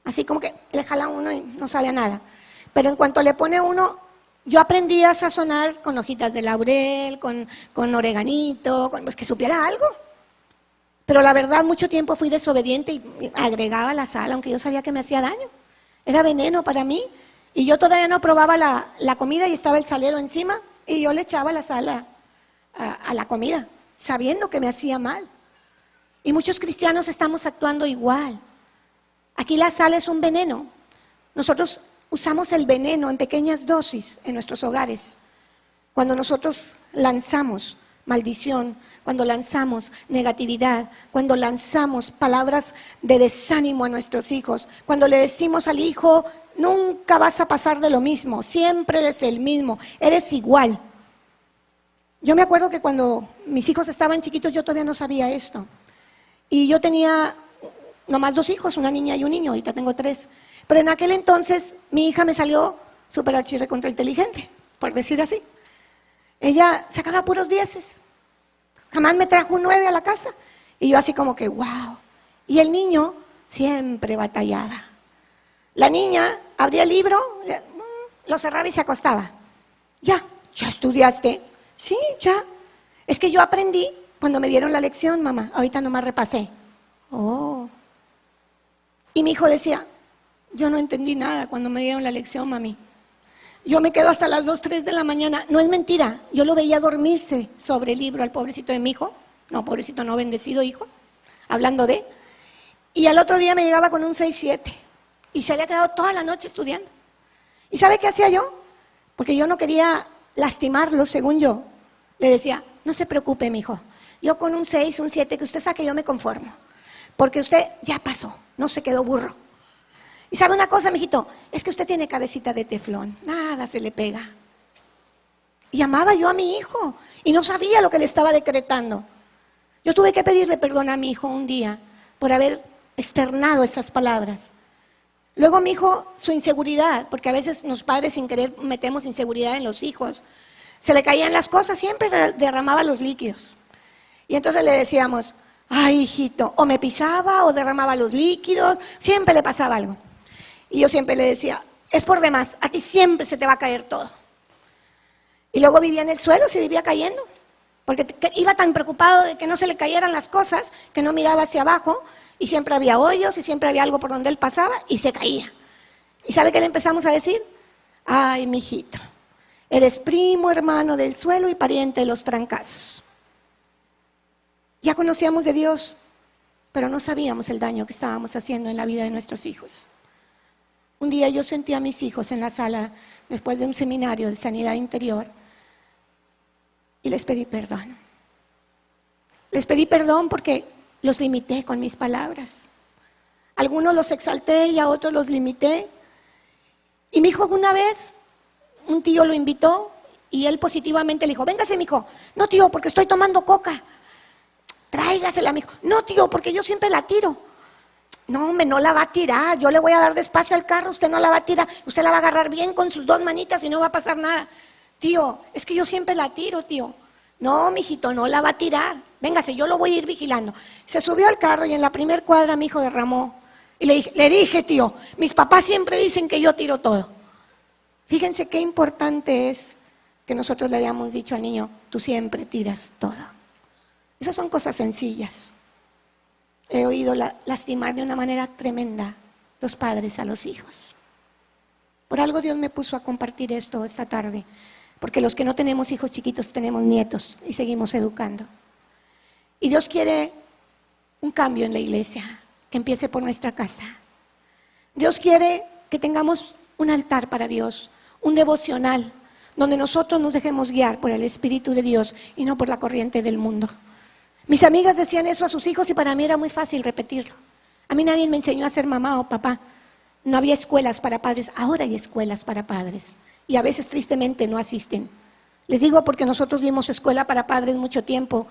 Así como que le jala uno y no sabe a nada. Pero en cuanto le pone uno, yo aprendí a sazonar con hojitas de laurel, con oreganito, pues que supiera algo. Pero la verdad, mucho tiempo fui desobediente y agregaba la sal, aunque yo sabía que me hacía daño. Era veneno para mí. Y yo todavía no probaba la comida y estaba el salero encima y yo le echaba la sal a la comida, sabiendo que me hacía mal. Y muchos cristianos estamos actuando igual. Aquí la sal es un veneno. Nosotros usamos el veneno en pequeñas dosis en nuestros hogares. Cuando nosotros lanzamos maldición, cuando lanzamos negatividad, cuando lanzamos palabras de desánimo a nuestros hijos, cuando le decimos al hijo, nunca vas a pasar de lo mismo, siempre eres el mismo, eres igual. Yo me acuerdo que cuando mis hijos estaban chiquitos yo todavía no sabía esto. Y yo tenía nomás 2 hijos, una niña y un niño, ahorita tengo 3. Pero en aquel entonces mi hija me salió súper archirrecontra inteligente, por decir así. Ella sacaba puros 10. Jamás me trajo un 9 a la casa. Y yo así como que, wow. Y el niño siempre batallaba. La niña abría el libro, lo cerraba y se acostaba. ¿Ya estudiaste? Sí, ya. Es que yo aprendí cuando me dieron la lección, mamá. Ahorita nomás repasé. Oh. Y mi hijo decía, yo no entendí nada cuando me dieron la lección, mami. Yo me quedo hasta las 2, 3 de la mañana. No es mentira, yo lo veía dormirse sobre el libro al pobrecito de mi hijo. No, pobrecito, no, bendecido hijo. Hablando de. Y al otro día me llegaba con un 6, 7. Y se había quedado toda la noche estudiando. ¿Y sabe qué hacía yo? Porque yo no quería lastimarlo, según yo. Le decía, no se preocupe, mijo. Yo con un 6, un 7, que usted saque, yo me conformo. Porque usted ya pasó, no se quedó burro. Y sabe una cosa, mijito, es que usted tiene cabecita de teflón, nada se le pega. Y amaba yo a mi hijo y no sabía lo que le estaba decretando. Yo tuve que pedirle perdón a mi hijo un día por haber externado esas palabras. Luego mi hijo, su inseguridad, porque a veces los padres sin querer metemos inseguridad en los hijos, se le caían las cosas, siempre derramaba los líquidos. Y entonces le decíamos, ay hijito, o me pisaba o derramaba los líquidos, siempre le pasaba algo. Y yo siempre le decía, es por demás, a ti siempre se te va a caer todo. Y luego vivía en el suelo, se vivía cayendo, porque iba tan preocupado de que no se le cayeran las cosas, que no miraba hacia abajo, y siempre había hoyos, y siempre había algo por donde él pasaba, y se caía. ¿Y sabe qué le empezamos a decir? Ay, mijito, eres primo hermano del suelo y pariente de los trancazos. Ya conocíamos de Dios, pero no sabíamos el daño que estábamos haciendo en la vida de nuestros hijos. Un día yo sentí a mis hijos en la sala después de un seminario de sanidad interior y les pedí perdón. Les pedí perdón porque los limité con mis palabras. A algunos los exalté y a otros los limité. Y mi hijo una vez, un tío lo invitó y él positivamente le dijo, véngase mi hijo. No tío, porque estoy tomando coca. Tráigasela, mi hijo. No tío, porque yo siempre la tiro. No, hombre, no la va a tirar, yo le voy a dar despacio al carro, usted no la va a tirar, usted la va a agarrar bien con sus 2 manitas y no va a pasar nada. Tío, es que yo siempre la tiro, tío. No, mijito, no la va a tirar, véngase, yo lo voy a ir vigilando. Se subió al carro y en la primer cuadra mi hijo derramó. Y le dije, tío, mis papás siempre dicen que yo tiro todo. Fíjense qué importante es que nosotros le hayamos dicho al niño, tú siempre tiras todo. Esas son cosas sencillas. He oído lastimar de una manera tremenda los padres a los hijos. Por algo Dios me puso a compartir esto esta tarde, porque los que no tenemos hijos chiquitos tenemos nietos y seguimos educando. Y Dios quiere un cambio en la iglesia, que empiece por nuestra casa. Dios quiere que tengamos un altar para Dios, un devocional, donde nosotros nos dejemos guiar por el Espíritu de Dios y no por la corriente del mundo. Mis amigas decían eso a sus hijos y para mí era muy fácil repetirlo. A mí nadie me enseñó a ser mamá o papá. No había escuelas para padres, ahora hay escuelas para padres. Y a veces tristemente no asisten. Les digo porque nosotros dimos escuela para padres mucho tiempo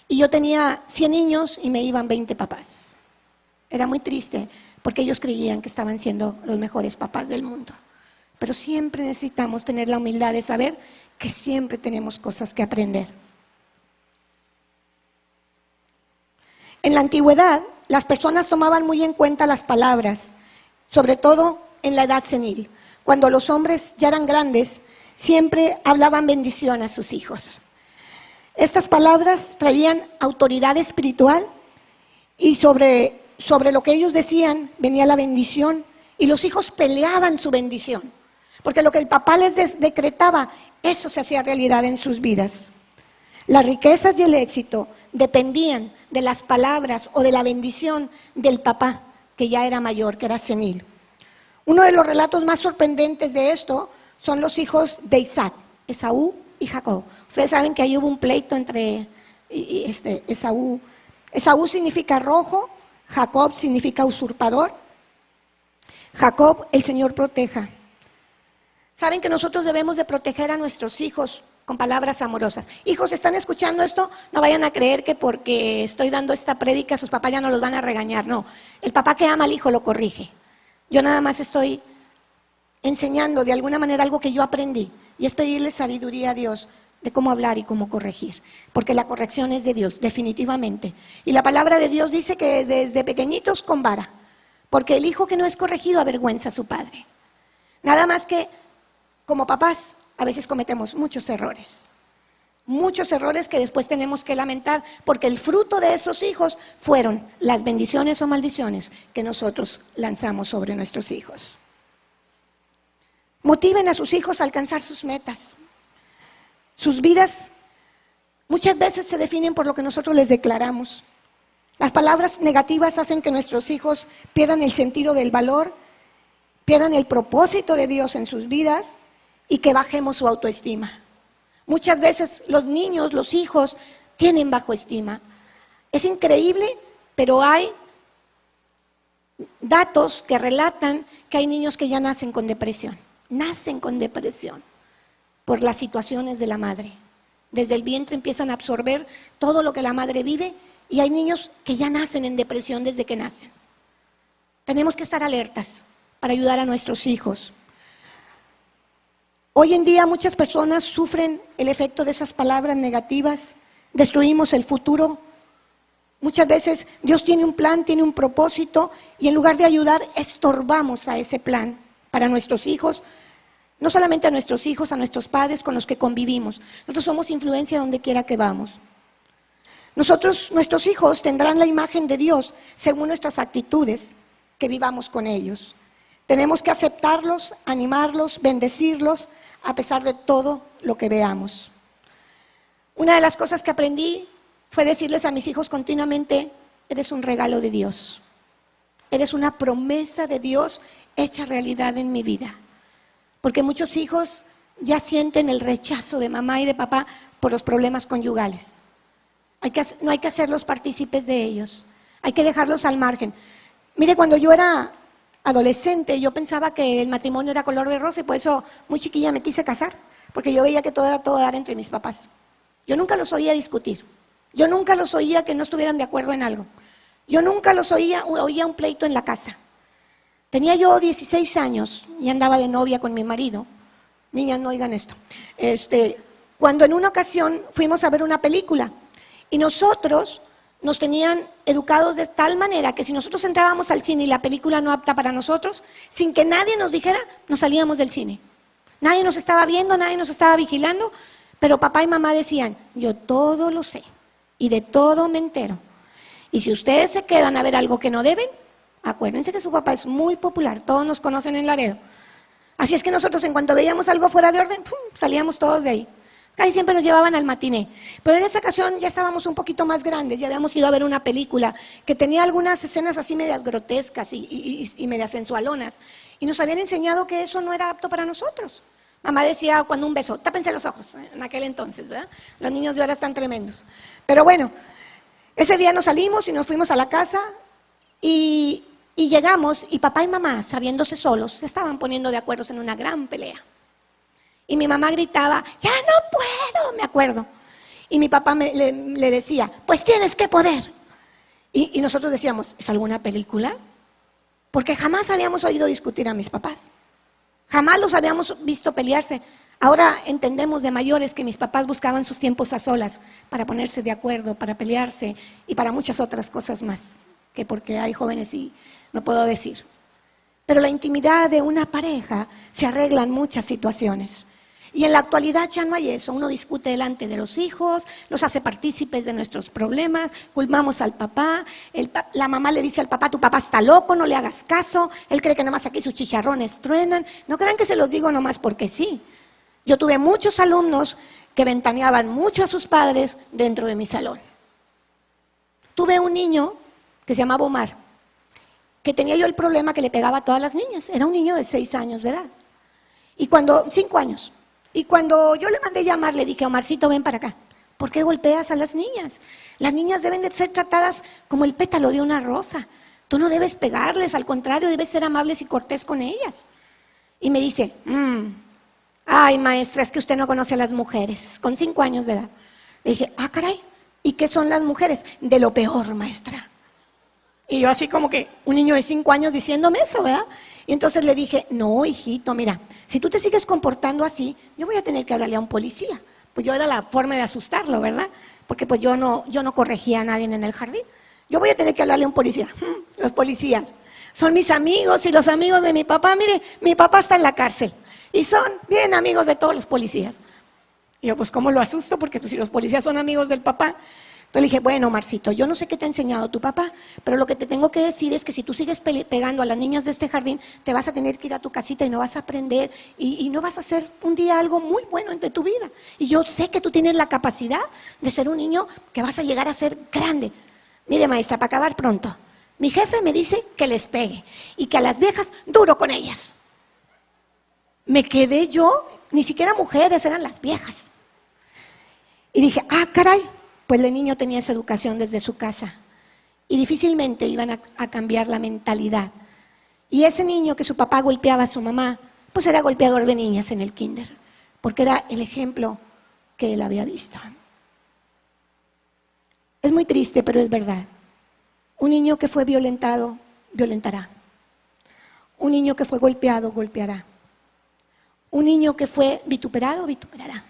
y yo tenía 100 niños y me iban 20 papás. Era muy triste porque ellos creían que estaban siendo los mejores papás del mundo. Pero siempre necesitamos tener la humildad de saber que siempre tenemos cosas que aprender. En la antigüedad, las personas tomaban muy en cuenta las palabras, sobre todo en la edad senil. Cuando los hombres ya eran grandes, siempre hablaban bendición a sus hijos. Estas palabras traían autoridad espiritual y sobre lo que ellos decían venía la bendición y los hijos peleaban su bendición. Porque lo que el papá les decretaba, eso se hacía realidad en sus vidas. Las riquezas y el éxito dependían de las palabras o de la bendición del papá, que ya era mayor, que era senil. Uno de los relatos más sorprendentes de esto son los hijos de Isaac, Esaú y Jacob. Ustedes saben que ahí hubo un pleito entre Esaú. Esaú significa rojo, Jacob significa usurpador. Jacob, el Señor proteja. Saben que nosotros debemos de proteger a nuestros hijos con palabras amorosas. Hijos, ¿están escuchando esto? No vayan a creer que porque estoy dando esta prédica sus papás ya no los van a regañar. No, el papá que ama al hijo lo corrige. Yo nada más estoy enseñando de alguna manera algo que yo aprendí y es pedirle sabiduría a Dios de cómo hablar y cómo corregir, porque la corrección es de Dios, definitivamente. Y la palabra de Dios dice que desde pequeñitos con vara, porque el hijo que no es corregido avergüenza a su padre. Nada más que como papás a veces cometemos muchos errores que después tenemos que lamentar, porque el fruto de esos hijos fueron las bendiciones o maldiciones que nosotros lanzamos sobre nuestros hijos. Motiven a sus hijos a alcanzar sus metas. Sus vidas muchas veces se definen por lo que nosotros les declaramos. Las palabras negativas hacen que nuestros hijos pierdan el sentido del valor, pierdan el propósito de Dios en sus vidas y que bajemos su autoestima. Muchas veces los niños, los hijos, tienen bajo estima. Es increíble, pero hay datos que relatan que hay niños que ya nacen con depresión por las situaciones de la madre. Desde el vientre empiezan a absorber todo lo que la madre vive y hay niños que ya nacen en depresión desde que nacen. Tenemos que estar alertas para ayudar a nuestros hijos. Hoy en día muchas personas sufren el efecto de esas palabras negativas, destruimos el futuro. Muchas veces Dios tiene un plan, tiene un propósito y en lugar de ayudar, estorbamos a ese plan para nuestros hijos, no solamente a nuestros hijos, a nuestros padres con los que convivimos. Nosotros somos influencia donde quiera que vamos. Nuestros hijos tendrán la imagen de Dios según nuestras actitudes que vivamos con ellos. Tenemos que aceptarlos, animarlos, bendecirlos, a pesar de todo lo que veamos. Una de las cosas que aprendí fue decirles a mis hijos continuamente, eres un regalo de Dios. Eres una promesa de Dios hecha realidad en mi vida. Porque muchos hijos ya sienten el rechazo de mamá y de papá por los problemas conyugales. No hay que hacerlos partícipes de ellos. Hay que dejarlos al margen. Mire, cuando yo era adolescente, yo pensaba que el matrimonio era color de rosa y por eso muy chiquilla me quise casar, porque yo veía que todo era todo dar entre mis papás. Yo nunca los oía discutir, yo nunca los oía que no estuvieran de acuerdo en algo, yo nunca los oía un pleito en la casa. Tenía yo 16 años y andaba de novia con mi marido. Niñas, no oigan esto. Cuando en una ocasión fuimos a ver una película y nosotros nos tenían educados de tal manera que si nosotros entrábamos al cine y la película no apta para nosotros, sin que nadie nos dijera, nos salíamos del cine. Nadie nos estaba viendo, nadie nos estaba vigilando, pero papá y mamá decían, yo todo lo sé y de todo me entero. Y si ustedes se quedan a ver algo que no deben, acuérdense que su papá es muy popular, todos nos conocen en Laredo. Así es que nosotros en cuanto veíamos algo fuera de orden, ¡pum!, salíamos todos de ahí. Casi siempre nos llevaban al matiné. Pero en esa ocasión ya estábamos un poquito más grandes, ya habíamos ido a ver una película que tenía algunas escenas así medias grotescas y medias sensualonas. Y nos habían enseñado que eso no era apto para nosotros. Mamá decía cuando un beso, tápense los ojos, en aquel entonces, ¿verdad? Los niños de ahora están tremendos. Pero bueno, ese día nos salimos y nos fuimos a la casa y llegamos y papá y mamá, sabiéndose solos, se estaban poniendo de acuerdo en una gran pelea. Y mi mamá gritaba, ya no puedo, me acuerdo. Y mi papá le decía, pues tienes que poder. Y nosotros decíamos, ¿es alguna película? Porque jamás habíamos oído discutir a mis papás. Jamás los habíamos visto pelearse. Ahora entendemos de mayores que mis papás buscaban sus tiempos a solas para ponerse de acuerdo, para pelearse y para muchas otras cosas más, que porque hay jóvenes y no puedo decir. Pero la intimidad de una pareja se arregla en muchas situaciones. Y en la actualidad ya no hay eso. Uno discute delante de los hijos, los hace partícipes de nuestros problemas, culpamos al papá, la mamá le dice al papá, tu papá está loco, no le hagas caso, él cree que nomás aquí sus chicharrones truenan. No crean que se los digo nomás porque sí. Yo tuve muchos alumnos que ventaneaban mucho a sus padres dentro de mi salón. Tuve un niño que se llamaba Omar, que tenía yo el problema que le pegaba a todas las niñas. Era un niño de 6 años de edad. 5 años. Y cuando yo le mandé llamar, le dije, Omarcito, ven para acá. ¿Por qué golpeas a las niñas? Las niñas deben de ser tratadas como el pétalo de una rosa. Tú no debes pegarles, al contrario, debes ser amables y cortés con ellas. Y me dice, ay, maestra, es que usted no conoce a las mujeres, con 5 años de edad. Le dije, caray, ¿y qué son las mujeres? De lo peor, maestra. Y yo así como que, un niño de 5 años diciéndome eso, ¿verdad? Y entonces le dije, no, hijito, mira, si tú te sigues comportando así, yo voy a tener que hablarle a un policía. Pues yo era la forma de asustarlo, ¿verdad? Porque pues yo no corregía a nadie en el jardín. Yo voy a tener que hablarle a un policía. Los policías son mis amigos y los amigos de mi papá. Mire, mi papá está en la cárcel. Y son bien amigos de todos los policías. Y yo, pues, ¿cómo lo asusto? Porque pues, si los policías son amigos del papá. Entonces le dije, bueno, Marcito, yo no sé qué te ha enseñado tu papá, pero lo que te tengo que decir es que si tú sigues pegando a las niñas de este jardín, te vas a tener que ir a tu casita y no vas a aprender y no vas a hacer un día algo muy bueno entre tu vida. Y yo sé que tú tienes la capacidad de ser un niño que vas a llegar a ser grande. Mire, maestra, para acabar pronto, mi jefe me dice que les pegue y que a las viejas duro con ellas. Me quedé yo, ni siquiera mujeres, eran las viejas. Y dije, caray, pues el niño tenía esa educación desde su casa. Y difícilmente iban a cambiar la mentalidad. Y ese niño que su papá golpeaba a su mamá, pues era golpeador de niñas en el kinder, porque era el ejemplo que él había visto. Es muy triste, pero es verdad. Un niño que fue violentado, violentará. Un niño que fue golpeado, golpeará. Un niño que fue vituperado, vituperará.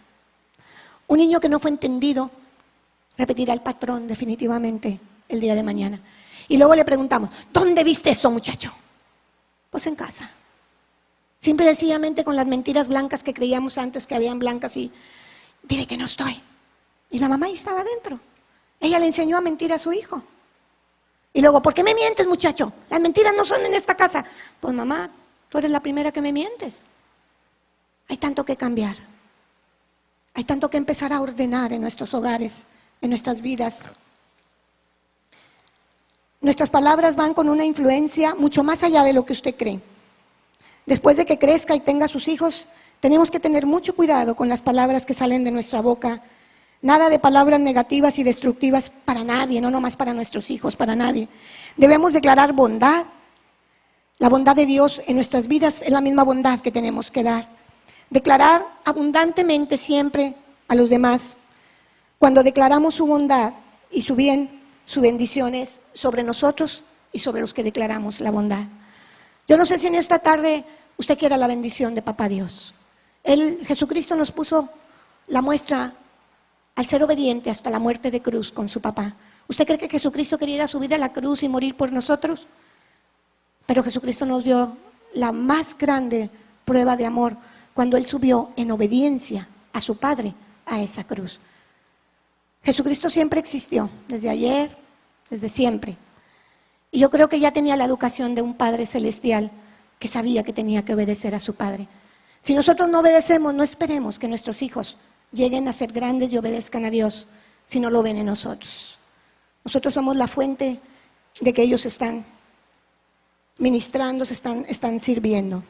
Un niño que no fue entendido, repetirá el patrón definitivamente el día de mañana. Y luego le preguntamos, ¿dónde viste eso, muchacho? Pues en casa. Simple y sencillamente con las mentiras blancas que creíamos antes que habían blancas y dile que no estoy. Y la mamá ahí estaba adentro. Ella le enseñó a mentir a su hijo. Y luego, ¿por qué me mientes, muchacho? Las mentiras no son en esta casa. Pues mamá, tú eres la primera que me mientes. Hay tanto que cambiar. Hay tanto que empezar a ordenar en nuestros hogares, en nuestras vidas. Nuestras palabras van con una influencia mucho más allá de lo que usted cree. Después de que crezca y tenga sus hijos, tenemos que tener mucho cuidado con las palabras que salen de nuestra boca. Nada de palabras negativas y destructivas para nadie, no nomás para nuestros hijos, para nadie. Debemos declarar bondad. La bondad de Dios en nuestras vidas es la misma bondad que tenemos que dar. Declarar abundantemente siempre a los demás. Cuando declaramos su bondad y su bien, su bendición es sobre nosotros y sobre los que declaramos la bondad. Yo no sé si en esta tarde usted quiera la bendición de Papá Dios. Jesucristo nos puso la muestra al ser obediente hasta la muerte de cruz con su papá. ¿Usted cree que Jesucristo quería subir a la cruz y morir por nosotros? Pero Jesucristo nos dio la más grande prueba de amor cuando Él subió en obediencia a su Padre a esa cruz. Jesucristo siempre existió, desde ayer, desde siempre. Y yo creo que ya tenía la educación de un Padre celestial que sabía que tenía que obedecer a su Padre. Si nosotros no obedecemos, no esperemos que nuestros hijos lleguen a ser grandes y obedezcan a Dios si no lo ven en nosotros. Nosotros somos la fuente de que ellos están ministrando, están sirviendo.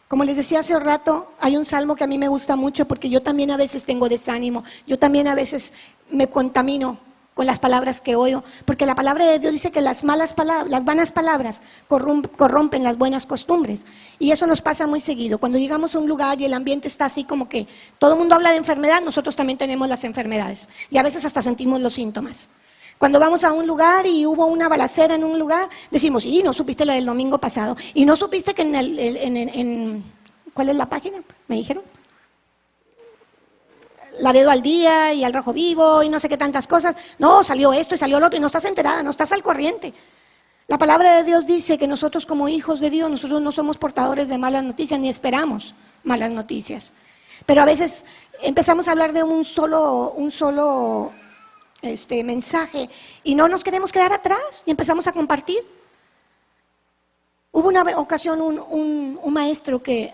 Como les decía hace un rato, hay un salmo que a mí me gusta mucho porque yo también a veces tengo desánimo, yo también a veces me contamino con las palabras que oigo, porque la palabra de Dios dice que las malas palabras, las vanas palabras corrompen las buenas costumbres, y eso nos pasa muy seguido. Cuando llegamos a un lugar y el ambiente está así como que todo el mundo habla de enfermedad, nosotros también tenemos las enfermedades, y a veces hasta sentimos los síntomas. Cuando vamos a un lugar y hubo una balacera en un lugar, decimos, y no supiste la del domingo pasado, y no supiste que ¿cuál es la página? ¿Me dijeron? Laredo al Día y al Rojo Vivo y no sé qué tantas cosas. No, salió esto y salió lo otro y no estás enterada, no estás al corriente. La palabra de Dios dice que nosotros como hijos de Dios, nosotros no somos portadores de malas noticias ni esperamos malas noticias. Pero a veces empezamos a hablar de un solo mensaje y no nos queremos quedar atrás y empezamos a compartir. Hubo una ocasión un maestro que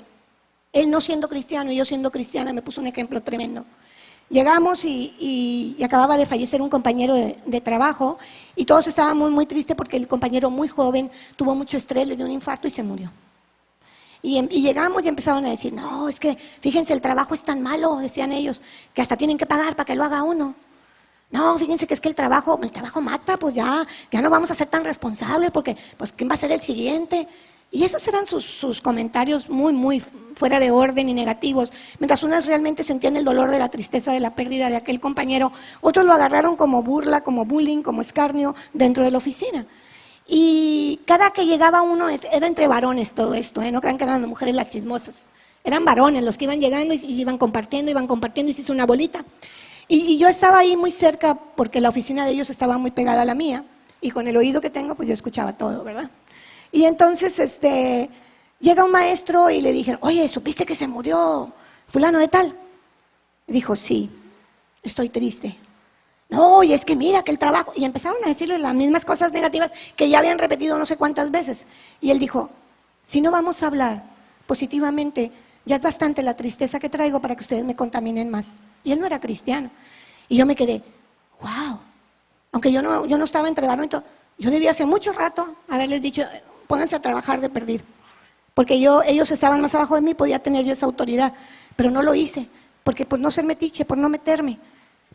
él no siendo cristiano y yo siendo cristiana me puso un ejemplo tremendo. Llegamos y acababa de fallecer un compañero de trabajo y todos estábamos muy tristes porque el compañero muy joven tuvo mucho estrés, le dio un infarto y se murió. Y llegamos y empezaron a decir, no, es que fíjense, el trabajo es tan malo, decían ellos, que hasta tienen que pagar para que lo haga uno. No, fíjense que es que el trabajo mata, pues ya no vamos a ser tan responsables porque, pues, ¿quién va a ser el siguiente? Y esos eran sus comentarios muy fuera de orden y negativos. Mientras unas realmente sentían el dolor de la tristeza de la pérdida de aquel compañero, otros lo agarraron como burla, como bullying, como escarnio dentro de la oficina. Y cada que llegaba uno, era entre varones todo esto, no crean que eran las mujeres las chismosas. Eran varones los que iban llegando y iban compartiendo y se hizo una bolita. Y yo estaba ahí muy cerca porque la oficina de ellos estaba muy pegada a la mía y con el oído que tengo, pues yo escuchaba todo, ¿verdad? Y entonces llega un maestro y le dijeron, oye, ¿supiste que se murió fulano de tal? Dijo, sí, estoy triste. No, y es que mira que el trabajo... Y empezaron a decirle las mismas cosas negativas que ya habían repetido no sé cuántas veces. Y él dijo, si no vamos a hablar positivamente, ya es bastante la tristeza que traigo para que ustedes me contaminen más. Y él no era cristiano. Y yo me quedé, wow. Aunque yo no estaba entre varones, yo debía hace mucho rato haberles dicho, pónganse a trabajar de perdido. Porque ellos estaban más abajo de mí, podía tener yo esa autoridad. Pero no lo hice, porque por no ser metiche, por no meterme.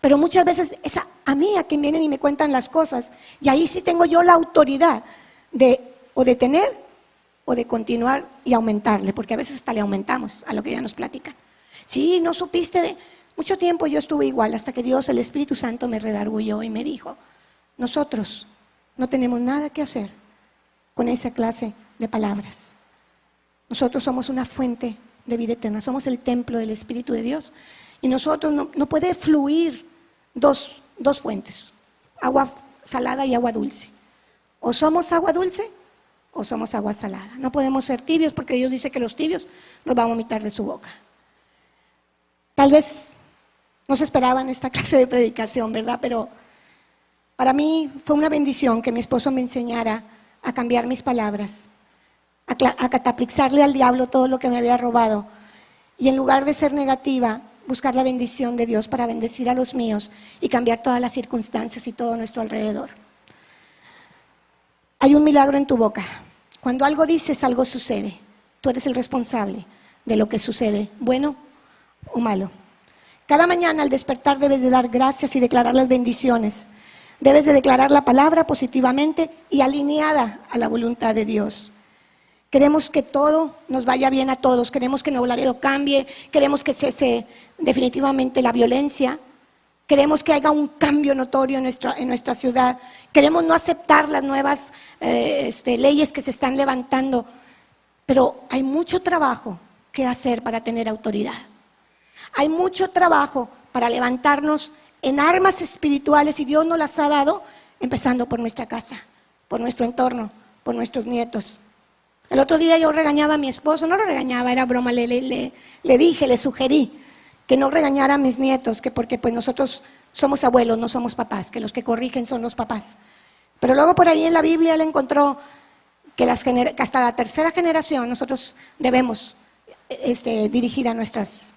Pero muchas veces es a mí a quien vienen y me cuentan las cosas. Y ahí sí tengo yo la autoridad de detener o de continuar y aumentarle. Porque a veces hasta le aumentamos a lo que ya nos platican. Sí, no supiste. Mucho tiempo yo estuve igual hasta que Dios, el Espíritu Santo, me redarguyó y me dijo, nosotros no tenemos nada que hacer con esa clase de palabras. Nosotros somos una fuente de vida eterna, somos el templo del Espíritu de Dios. Y nosotros no puede fluir dos fuentes, agua salada y agua dulce. O somos agua dulce o somos agua salada. No podemos ser tibios porque Dios dice que los tibios los va a vomitar de su boca. Tal vez no se esperaban esta clase de predicación, ¿verdad? Pero para mí fue una bendición que mi esposo me enseñara a cambiar mis palabras, a cataplexarle al diablo todo lo que me había robado y en lugar de ser negativa, buscar la bendición de Dios para bendecir a los míos y cambiar todas las circunstancias y todo nuestro alrededor. Hay un milagro en tu boca. Cuando algo dices, algo sucede. Tú eres el responsable de lo que sucede, bueno o malo. Cada mañana al despertar debes de dar gracias y declarar las bendiciones. Debes de declarar la palabra positivamente y alineada a la voluntad de Dios. Queremos que todo nos vaya bien a todos, queremos que Nuevo Laredo cambie, queremos que cese definitivamente la violencia, queremos que haya un cambio notorio en nuestra ciudad, queremos no aceptar las nuevas leyes que se están levantando, pero hay mucho trabajo que hacer para tener autoridad. Hay mucho trabajo para levantarnos en armas espirituales y Dios nos las ha dado, empezando por nuestra casa, por nuestro entorno, por nuestros nietos. El otro día yo regañaba a mi esposo, no lo regañaba, era broma, le dije, le sugerí que no regañara a mis nietos, que porque pues nosotros somos abuelos, no somos papás, que los que corrigen son los papás. Pero luego por ahí en la Biblia él encontró que hasta la tercera generación nosotros debemos dirigir a nuestros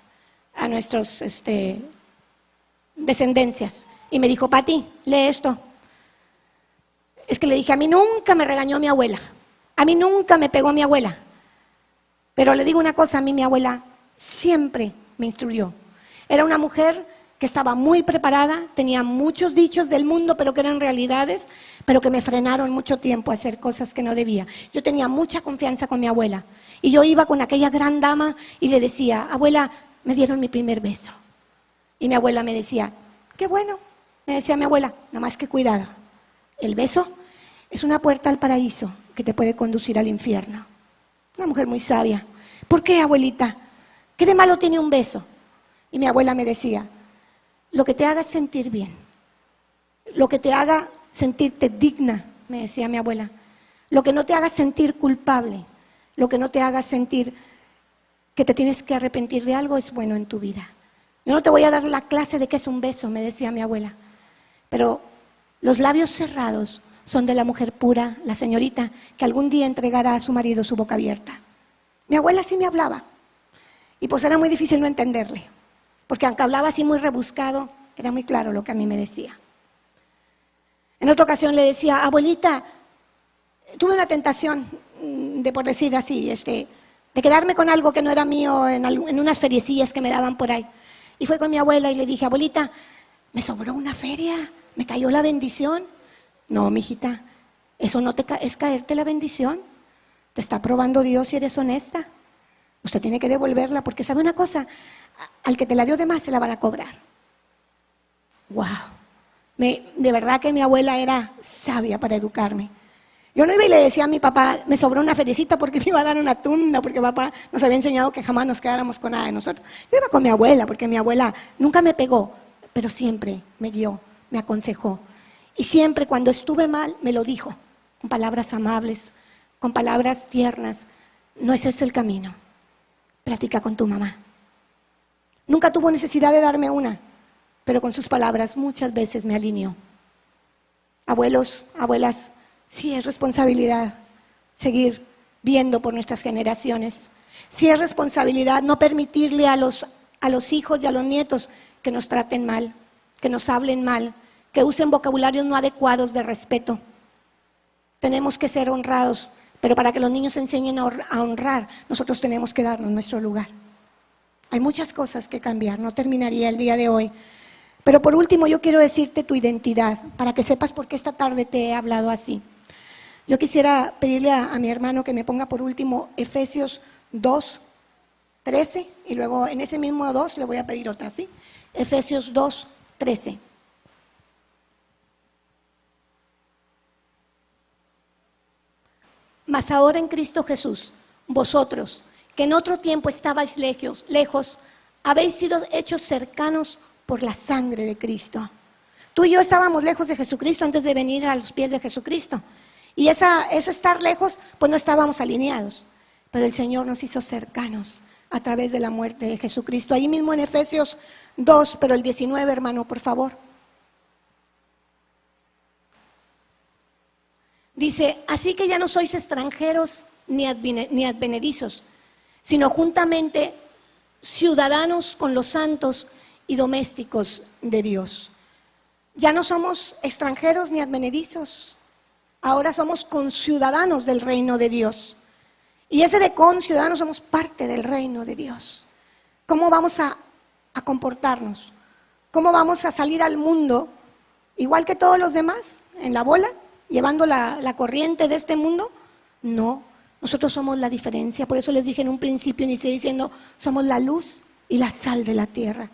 descendencias. Y me dijo, Pati, lee esto. Es que le dije, a mí nunca me regañó mi abuela. A mí nunca me pegó mi abuela. Pero le digo una cosa, a mí mi abuela siempre me instruyó. Era una mujer que estaba muy preparada, tenía muchos dichos del mundo, pero que eran realidades, pero que me frenaron mucho tiempo a hacer cosas que no debía. Yo tenía mucha confianza con mi abuela y yo iba con aquella gran dama y le decía, abuela, me dieron mi primer beso. Y mi abuela me decía, qué bueno, me decía mi abuela, nada más que cuidado, el beso es una puerta al paraíso que te puede conducir al infierno. Una mujer muy sabia. ¿Por qué, abuelita? ¿Qué de malo tiene un beso? Y mi abuela me decía, lo que te haga sentir bien, lo que te haga sentirte digna, me decía mi abuela, lo que no te haga sentir culpable, lo que no te haga sentir que te tienes que arrepentir de algo es bueno en tu vida. Yo no te voy a dar la clase de qué es un beso, me decía mi abuela, pero los labios cerrados son de la mujer pura, la señorita, que algún día entregará a su marido su boca abierta. Mi abuela sí me hablaba, y pues era muy difícil no entenderle, porque aunque hablaba así muy rebuscado, era muy claro lo que a mí me decía. En otra ocasión le decía, abuelita, tuve una tentación de, por decir así, de quedarme con algo que no era mío en unas feriecillas que me daban por ahí. Y fue con mi abuela y le dije, abuelita, me sobró una feria, me cayó la bendición. No, mijita, eso no es caerte la bendición. Te está probando Dios si eres honesta. Usted tiene que devolverla porque sabe una cosa, al que te la dio de más se la van a cobrar. ¡Wow! De verdad que mi abuela era sabia para educarme. Yo no iba y le decía a mi papá, me sobró una feriecita porque me iba a dar una tunda, porque papá nos había enseñado que jamás nos quedáramos con nada de nosotros. Yo iba con mi abuela, porque mi abuela nunca me pegó, pero siempre me guió, me aconsejó. Y siempre cuando estuve mal me lo dijo, con palabras amables, con palabras tiernas. No ese es el camino. Platica con tu mamá. Nunca tuvo necesidad de darme una, pero con sus palabras muchas veces me alineó. Abuelos, abuelas, sí es responsabilidad seguir viendo por nuestras generaciones. Sí es responsabilidad no permitirle a los hijos y a los nietos que nos traten mal, que nos hablen mal, que usen vocabularios no adecuados de respeto. Tenemos que ser honrados, pero para que los niños se enseñen a honrar, nosotros tenemos que darnos nuestro lugar. Hay muchas cosas que cambiar, no terminaría el día de hoy. Pero por último yo quiero decirte tu identidad, para que sepas por qué esta tarde te he hablado así. Yo quisiera pedirle a mi hermano que me ponga por último Efesios 2:13 y luego en ese mismo 2 le voy a pedir otra, ¿sí? Efesios 2:13. Mas ahora en Cristo Jesús, vosotros, que en otro tiempo estabais lejos, habéis sido hechos cercanos por la sangre de Cristo. Tú y yo estábamos lejos de Jesucristo antes de venir a los pies de Jesucristo. Y ese estar lejos, pues no estábamos alineados. Pero el Señor nos hizo cercanos a través de la muerte de Jesucristo. Ahí mismo en Efesios 2, pero el 19, hermano, por favor. Dice, así que ya no sois extranjeros ni advenedizos, sino juntamente ciudadanos con los santos y domésticos de Dios. Ya no somos extranjeros ni advenedizos, ahora somos conciudadanos del reino de Dios. Y ese de conciudadanos somos parte del reino de Dios. ¿Cómo vamos a comportarnos? ¿Cómo vamos a salir al mundo igual que todos los demás, en la bola, llevando la corriente de este mundo? No, nosotros somos la diferencia. Por eso les dije en un principio, inicié diciendo, somos la luz y la sal de la tierra.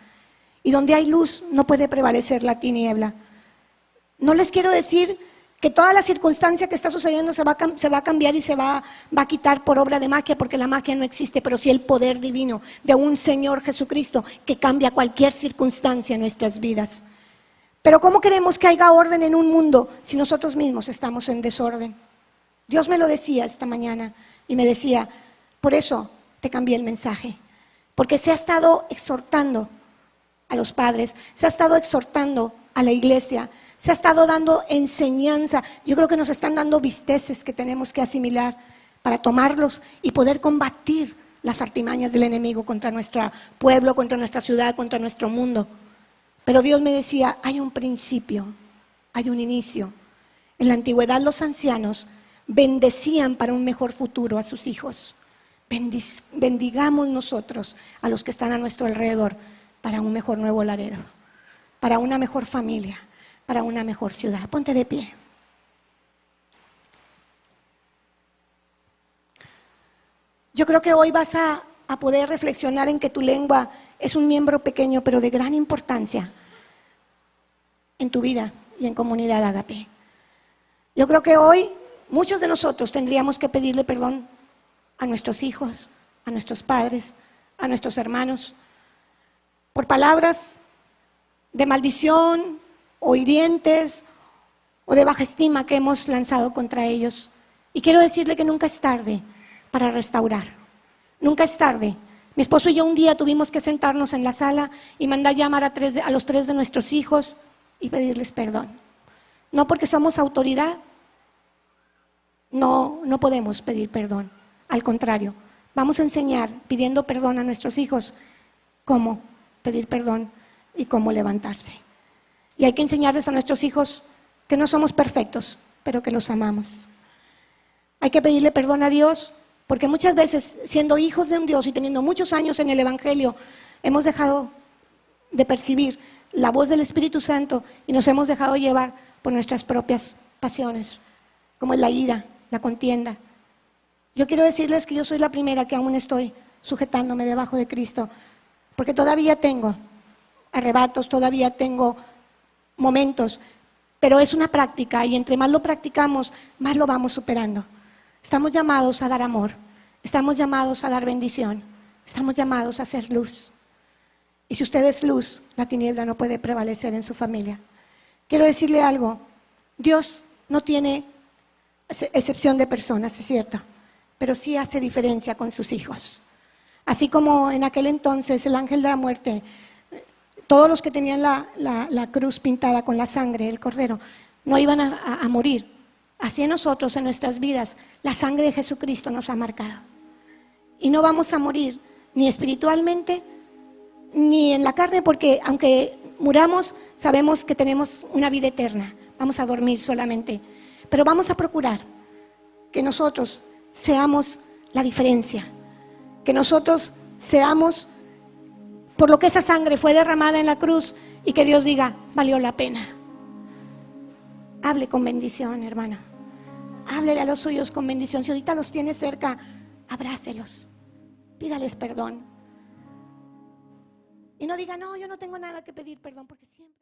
Y donde hay luz no puede prevalecer la tiniebla. No les quiero decir que toda la circunstancia que está sucediendo se va a cambiar y se va a quitar por obra de magia, porque la magia no existe, pero sí el poder divino de un Señor Jesucristo que cambia cualquier circunstancia en nuestras vidas. Pero ¿cómo queremos que haya orden en un mundo si nosotros mismos estamos en desorden? Dios me lo decía esta mañana y me decía, por eso te cambié el mensaje, porque se ha estado exhortando a los padres, se ha estado exhortando a la iglesia, se ha estado dando enseñanza. Yo creo que nos están dando bisteces que tenemos que asimilar para tomarlos y poder combatir las artimañas del enemigo contra nuestro pueblo, contra nuestra ciudad, contra nuestro mundo. Pero Dios me decía, hay un principio, hay un inicio. En la antigüedad los ancianos bendecían para un mejor futuro a sus hijos. Bendigamos nosotros a los que están a nuestro alrededor para un mejor Nuevo Laredo. para una mejor familia, para una mejor ciudad. Ponte de pie. Yo creo que hoy vas a poder reflexionar en que tu lengua es un miembro pequeño, pero de gran importancia en tu vida y en Comunidad Ágape. Yo creo que hoy muchos de nosotros tendríamos que pedirle perdón a nuestros hijos, a nuestros padres, a nuestros hermanos, por palabras de maldición o hirientes o de baja estima que hemos lanzado contra ellos. Y quiero decirle que nunca es tarde para restaurar. Nunca es tarde. Mi esposo y yo un día tuvimos que sentarnos en la sala y mandar llamar a los 3 de nuestros hijos y pedirles perdón. No porque somos autoridad, no podemos pedir perdón. Al contrario, vamos a enseñar pidiendo perdón a nuestros hijos cómo pedir perdón y cómo levantarse. Y hay que enseñarles a nuestros hijos que no somos perfectos, pero que los amamos. Hay que pedirle perdón a Dios, porque muchas veces, siendo hijos de un Dios y teniendo muchos años en el Evangelio, hemos dejado de percibir la voz del Espíritu Santo y nos hemos dejado llevar por nuestras propias pasiones, como es la ira, la contienda. Yo quiero decirles que yo soy la primera que aún estoy sujetándome debajo de Cristo, porque todavía tengo arrebatos, todavía tengo momentos, pero es una práctica y entre más lo practicamos, más lo vamos superando. Estamos llamados a dar amor, estamos llamados a dar bendición, estamos llamados a hacer luz. Y si usted es luz, la tiniebla no puede prevalecer en su familia. Quiero decirle algo, Dios no tiene excepción de personas, es cierto, pero sí hace diferencia con sus hijos. Así como en aquel entonces el ángel de la muerte, todos los que tenían la cruz pintada con la sangre del cordero, no iban a morir. Así en nosotros, en nuestras vidas, la sangre de Jesucristo nos ha marcado. Y no vamos a morir ni espiritualmente, ni en la carne, porque aunque muramos, sabemos que tenemos una vida eterna. Vamos a dormir solamente. Pero vamos a procurar que nosotros seamos la diferencia. Que nosotros seamos por lo que esa sangre fue derramada en la cruz y que Dios diga, valió la pena. Hable con bendición, hermano. Háblele a los suyos con bendición. Si ahorita los tiene cerca, abrácelos. Pídales perdón. Y no diga, no, yo no tengo nada que pedir perdón, porque siempre...